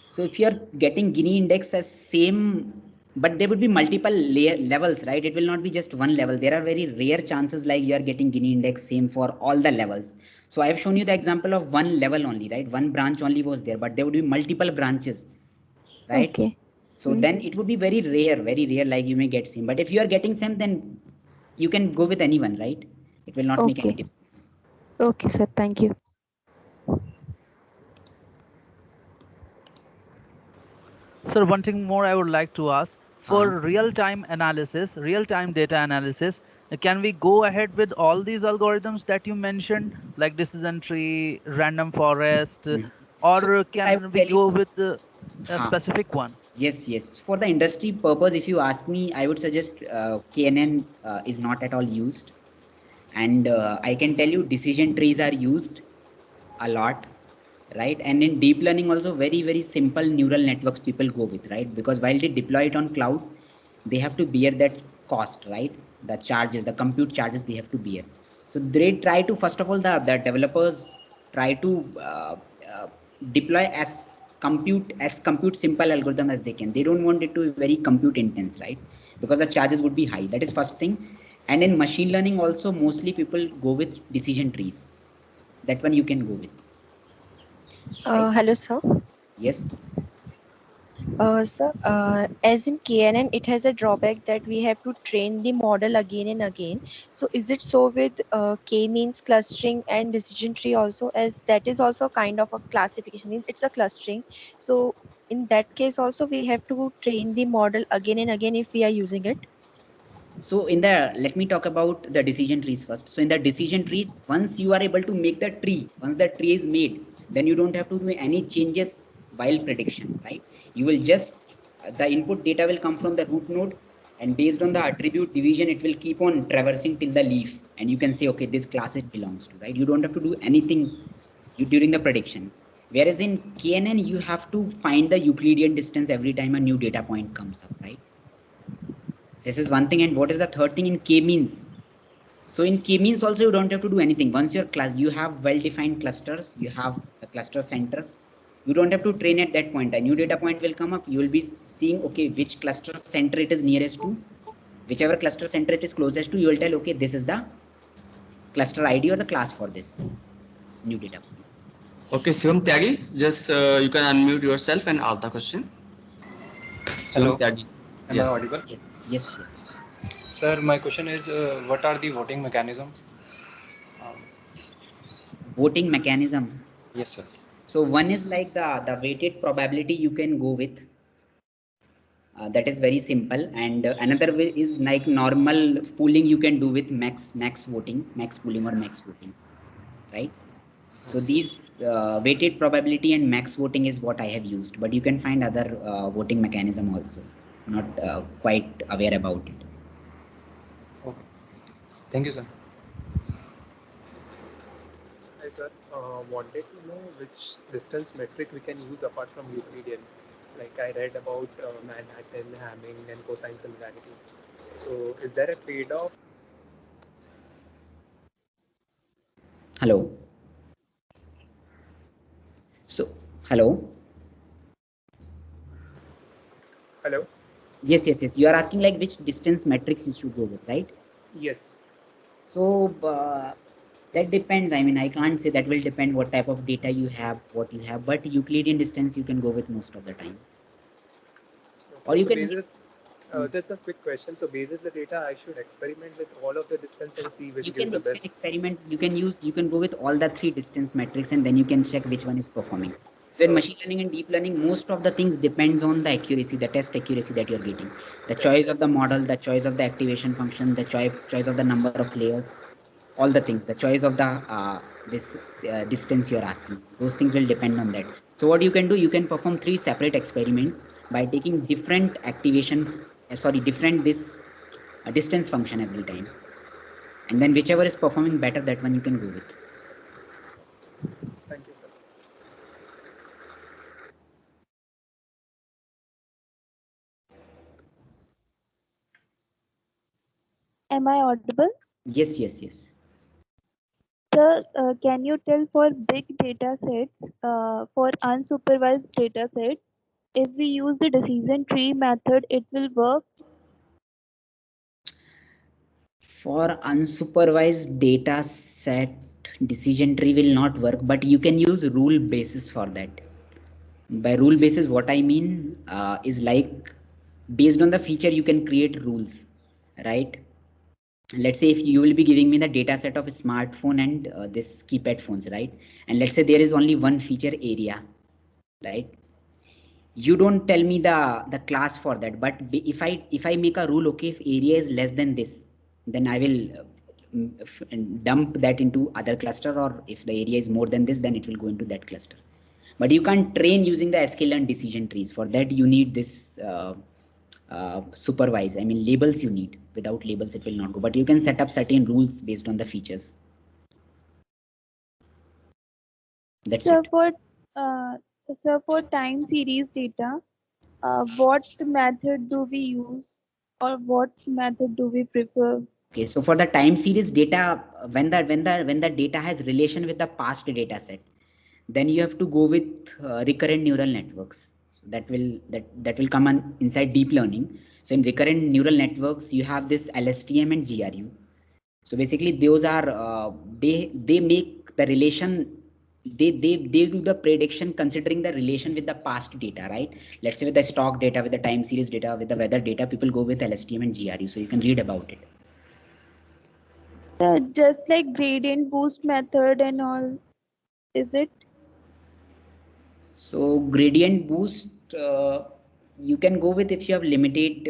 So if you are getting Gini index as same, but there would be multiple levels, right? It will not be just one level. There are very rare chances like you are getting Gini index same for all the levels. So I have shown you the example of one level only, right? One branch only was there, but there would be multiple branches, right? Okay. So then it would be very rare, like you may get same. But if you are getting same, then you can go with anyone, right? It will not make any difference. Okay, sir. Thank you. Sir, one thing more I would like to ask. For real-time analysis, real-time data analysis, can we go ahead with all these algorithms that you mentioned, like decision tree, random forest, or So can we go with a specific one? Yes. For the industry purpose, if you ask me, I would suggest KNN is not at all used. And I can tell you decision trees are used a lot, right? And in deep learning also, very simple neural networks people go with, right? Because while they deploy it on cloud, they have to bear that cost, right? The charges, the compute charges they have to bear. So they try to, first of all, the developers try to deploy as compute simple algorithm as they can. They don't want it to be very compute intense, right? Because the charges would be high. That is first thing. And in machine learning also, mostly people go with decision trees. That one you can go with. Hello, sir. Yes. Sir, as in KNN, it has a drawback that we have to train the model again and again. So is it so with k-means clustering and decision tree also, as that is also kind of a classification, means it's a clustering. So in that case also we have to train the model again and again if we are using it? So let me talk about the decision trees first. So in the decision tree, once you are able to make the tree, once the tree is made, then you don't have to do any changes while prediction, right? You will just, the input data will come from the root node, and based on the attribute division, it will keep on traversing till the leaf, and you can say, okay, this class it belongs to, right? You don't have to do anything during the prediction. Whereas in KNN, you have to find the Euclidean distance every time a new data point comes up, right? This is one thing. And what is the third thing in k-means? So in k-means also you don't have to do anything. Once your class, you have well-defined clusters, you have the cluster centers. You don't have to train at that point. A new data point will come up. You will be seeing, okay, which cluster center it is nearest to. Whichever cluster center it is closest to, you will tell, okay, this is the cluster ID or the class for this new data point. Okay, Shivam Tyagi, just you can unmute yourself and ask the question. Hello. Tyagi. Am I audible? Yes. Sir, my question is, what are the voting mechanisms? Voting mechanism. Yes, sir. So one is like the weighted probability you can go with. That is very simple. And another way is like normal pooling you can do with max voting, max pooling or max voting, right? So these weighted probability and max voting is what I have used, but you can find other voting mechanism also. Not quite aware about it. Thank you, sir. Hi, sir. Wanted to know which distance metric we can use apart from Euclidean. Like I read about Manhattan, Hamming, and cosine similarity. So, is there a trade-off? Hello. So, hello. Hello. Yes, yes, yes. You are asking like which distance metrics you should go with, right? Yes. So that depends. I mean, I can't say that will depend what type of data you have, what you have, but Euclidean distance you can go with most of the time. Okay. Or you So can basis, just a quick question. So basis the data, I should experiment with all of the distance and see which gives the best. Experiment. You can go with all the 3 distance metrics, and then you can check which one is performing. So in machine learning and deep learning, most of the things depends on the accuracy, the test accuracy that you're getting, the choice of the model, the choice of the activation function, the choice of the number of layers, all the things, the choice of the distance you're asking. Those things will depend on that. So what you can do, you can perform 3 separate experiments by taking different different distance function every time, and then whichever is performing better, that one you can go with. Thank you, sir. Am I audible? Yes, yes, yes. Sir, can you tell for big data sets, for unsupervised data sets, if we use the decision tree method, it will work? For unsupervised data set, decision tree will not work, but you can use rule basis for that. By rule basis, what I mean is like based on the feature you can create rules, right? Let's say if you will be giving me the data set of a smartphone and this keypad phones, right? And let's say there is only one feature area, right? You don't tell me the class for that, but if I make a rule, okay, if area is less than this, then I will dump that into other cluster, or if the area is more than this, then it will go into that cluster. But you can't train using the sklearn decision trees. For that you need this supervise, I mean labels you need. Without labels it will not go, but you can set up certain rules based on the features. That's So it. for time series data, what method do we use, or what method do we prefer? Okay, so for the time series data, when the data has relation with the past data set, then you have to go with recurrent neural networks. So that will come on inside deep learning. So in recurrent neural networks, you have this LSTM and GRU. So basically, those are they make the relation. They do the prediction considering the relation with the past data, right? Let's say with the stock data, with the time series data, with the weather data, people go with LSTM and GRU. So you can read about it. Just like gradient boost method and all, is it? So gradient boost, you can go with if you have limited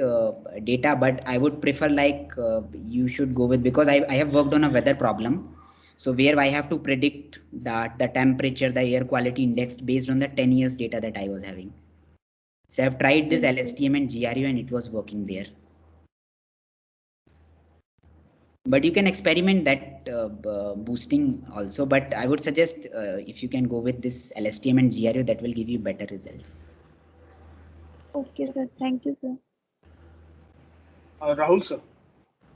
data, but I would prefer like you should go with, because I have worked on a weather problem. So where I have to predict that the temperature, the air quality index based on the 10 years data that I was having. So I've tried this LSTM and GRU and it was working there. But you can experiment that boosting also, but I would suggest if you can go with this LSTM and GRU, that will give you better results. Okay, sir. Thank you, sir. Rahul, sir.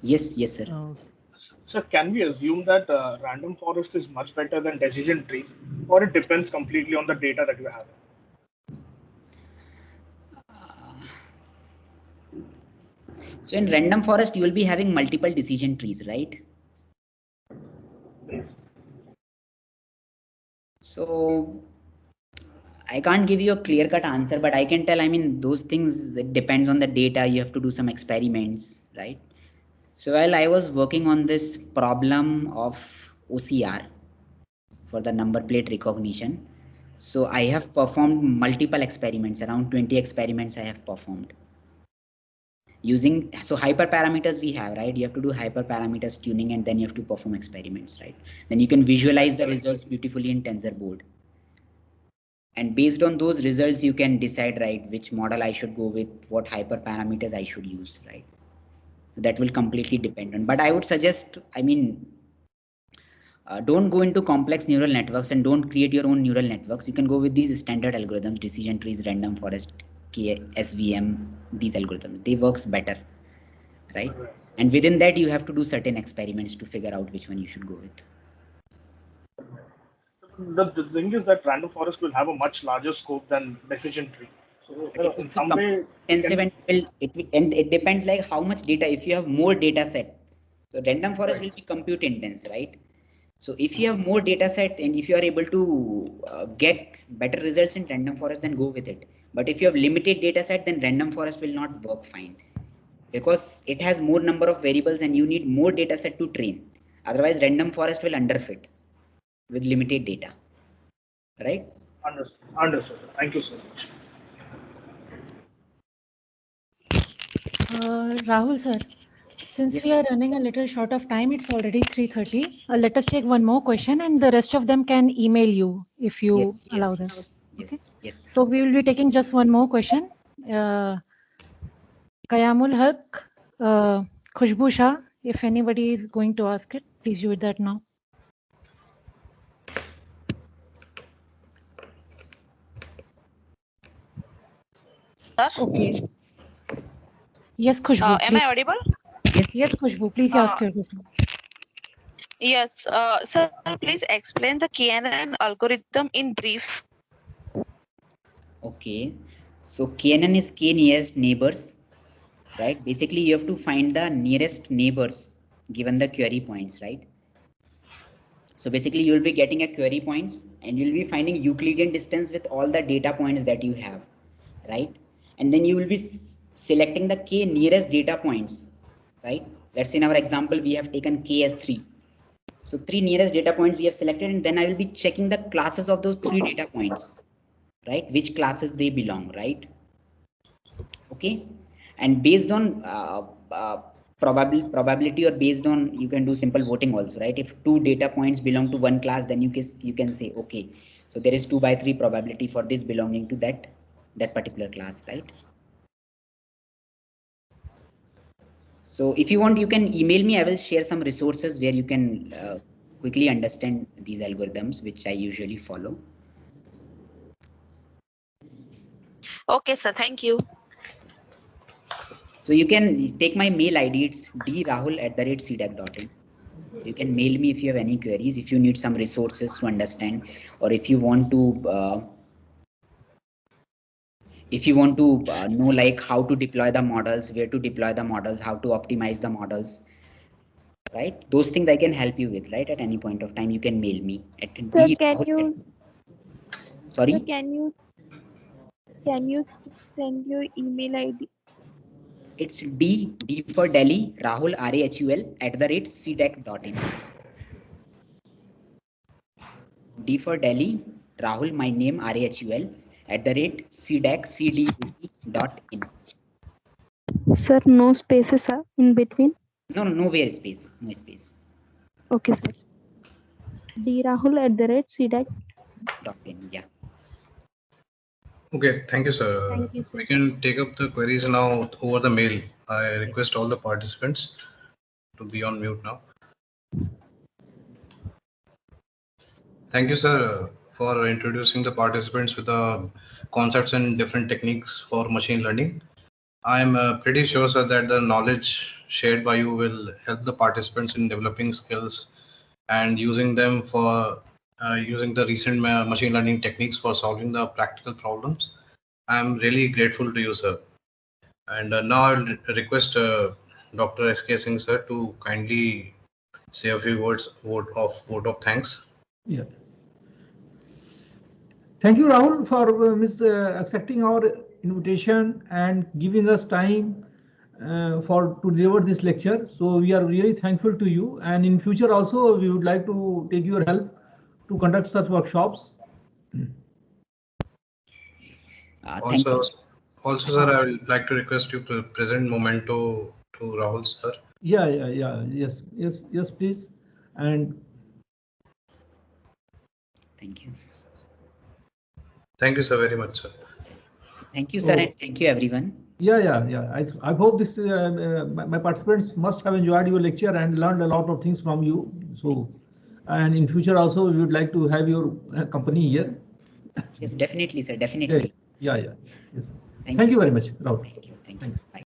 Yes, yes, sir. Sir, can we assume that random forest is much better than decision trees, or it depends completely on the data that you have? So in random forest, you will be having multiple decision trees, right? Yes. So I can't give you a clear-cut answer, but I can tell, I mean, those things, it depends on the data. You have to do some experiments, right? So while I was working on this problem of OCR for the number plate recognition, so I have performed multiple experiments, around 20 experiments I have performed. Using, so hyperparameters we have, right? You have to do hyperparameters tuning, and then you have to perform experiments, right? Then you can visualize the results beautifully in TensorBoard. And based on those results, you can decide, right, which model I should go with, what hyperparameters I should use, right? That will completely depend on, but I would suggest, I mean, don't go into complex neural networks and don't create your own neural networks. You can go with these standard algorithms, decision trees, random forest, SVM, these algorithms, they works better, right? And within that you have to do certain experiments to figure out which one you should go with. The thing is that random forest will have a much larger scope than decision tree. So in some way, intensive, and it depends like how much data. If you have more data set, so random forest will be compute intense, right? So if you have more data set and if you are able to get better results in random forest, then go with it. But if you have limited data set, then random forest will not work fine, because it has more number of variables and you need more data set to train. Otherwise random forest will underfit with limited data, right? Understood. Thank you so much. Rahul sir, since we are running a little short of time, it's already 3:30. Let us take one more question and the rest of them can email you if you allow them. Okay. Yes. So we will be taking just one more question. Qayamul Haq, Khushbu Shah, if anybody is going to ask it, please do that now. Okay. Yes, Khushbu. Am I audible? Yes, Khushbu, please ask your question. Yes, sir, please explain the KNN algorithm in brief. Okay, so KNN is K nearest neighbors, right? Basically you have to find the nearest neighbors given the query points, right? So basically you will be getting a query points and you'll be finding Euclidean distance with all the data points that you have, right? And then you will be selecting the K nearest data points, right? Let's say in our example we have taken K as 3. So 3 nearest data points we have selected, and then I will be checking the classes of those 3 data points, right? Which classes they belong, right? Okay, and based on probability, or based on, you can do simple voting also, right? If 2 data points belong to one class, then you can say, okay, so there is 2 by 3 probability for this belonging to that particular class, right? So if you want, you can email me. I will share some resources where you can quickly understand these algorithms, which I usually follow. Okay, sir. Thank you. So you can take my mail ID. It's drahul@cdac.in. So you can mail me if you have any queries, if you need some resources to understand, or if you want to know like how to deploy the models, where to deploy the models, how to optimize the models, right? Those things I can help you with, right? At any point of time, you can mail me at Sir, can you send your email ID? It's D for Delhi, Rahul, RAHUL @cdac.in. D for Delhi, Rahul, my name, RAHUL @cdac.in. Sir, no spaces, sir, in between. Nowhere space, no space. Okay, sir. drahul@cdac.in. Yeah. Okay, thank you, sir. Thank you, sir. We can take up the queries now over the mail. I request all the participants to be on mute now. Thank you, sir, for introducing the participants with the concepts and different techniques for machine learning. I'm pretty sure, sir, that the knowledge shared by you will help the participants in developing skills and using them for using the recent machine learning techniques for solving the practical problems. I'm really grateful to you, sir. And now I'll request Dr. S.K. Singh, sir, to kindly say a few words vote of thanks. Yeah. Thank you, Rahul, for accepting our invitation and giving us time to deliver this lecture. So we are really thankful to you. And in future also, we would like to take your help to conduct such workshops. Also, sir, I would like to request you to present memento to Rahul, sir. Yeah. Yes, please. And thank you. Thank you, sir, very much, sir. Thank you, sir, and thank you, everyone. Yeah. I hope this my participants must have enjoyed your lecture and learned a lot of things from you. So, and in future also we would like to have your company here. Yes, definitely, sir. Definitely. Yeah. Yes. Thank Thank you. you very much, Rahul. Thank you.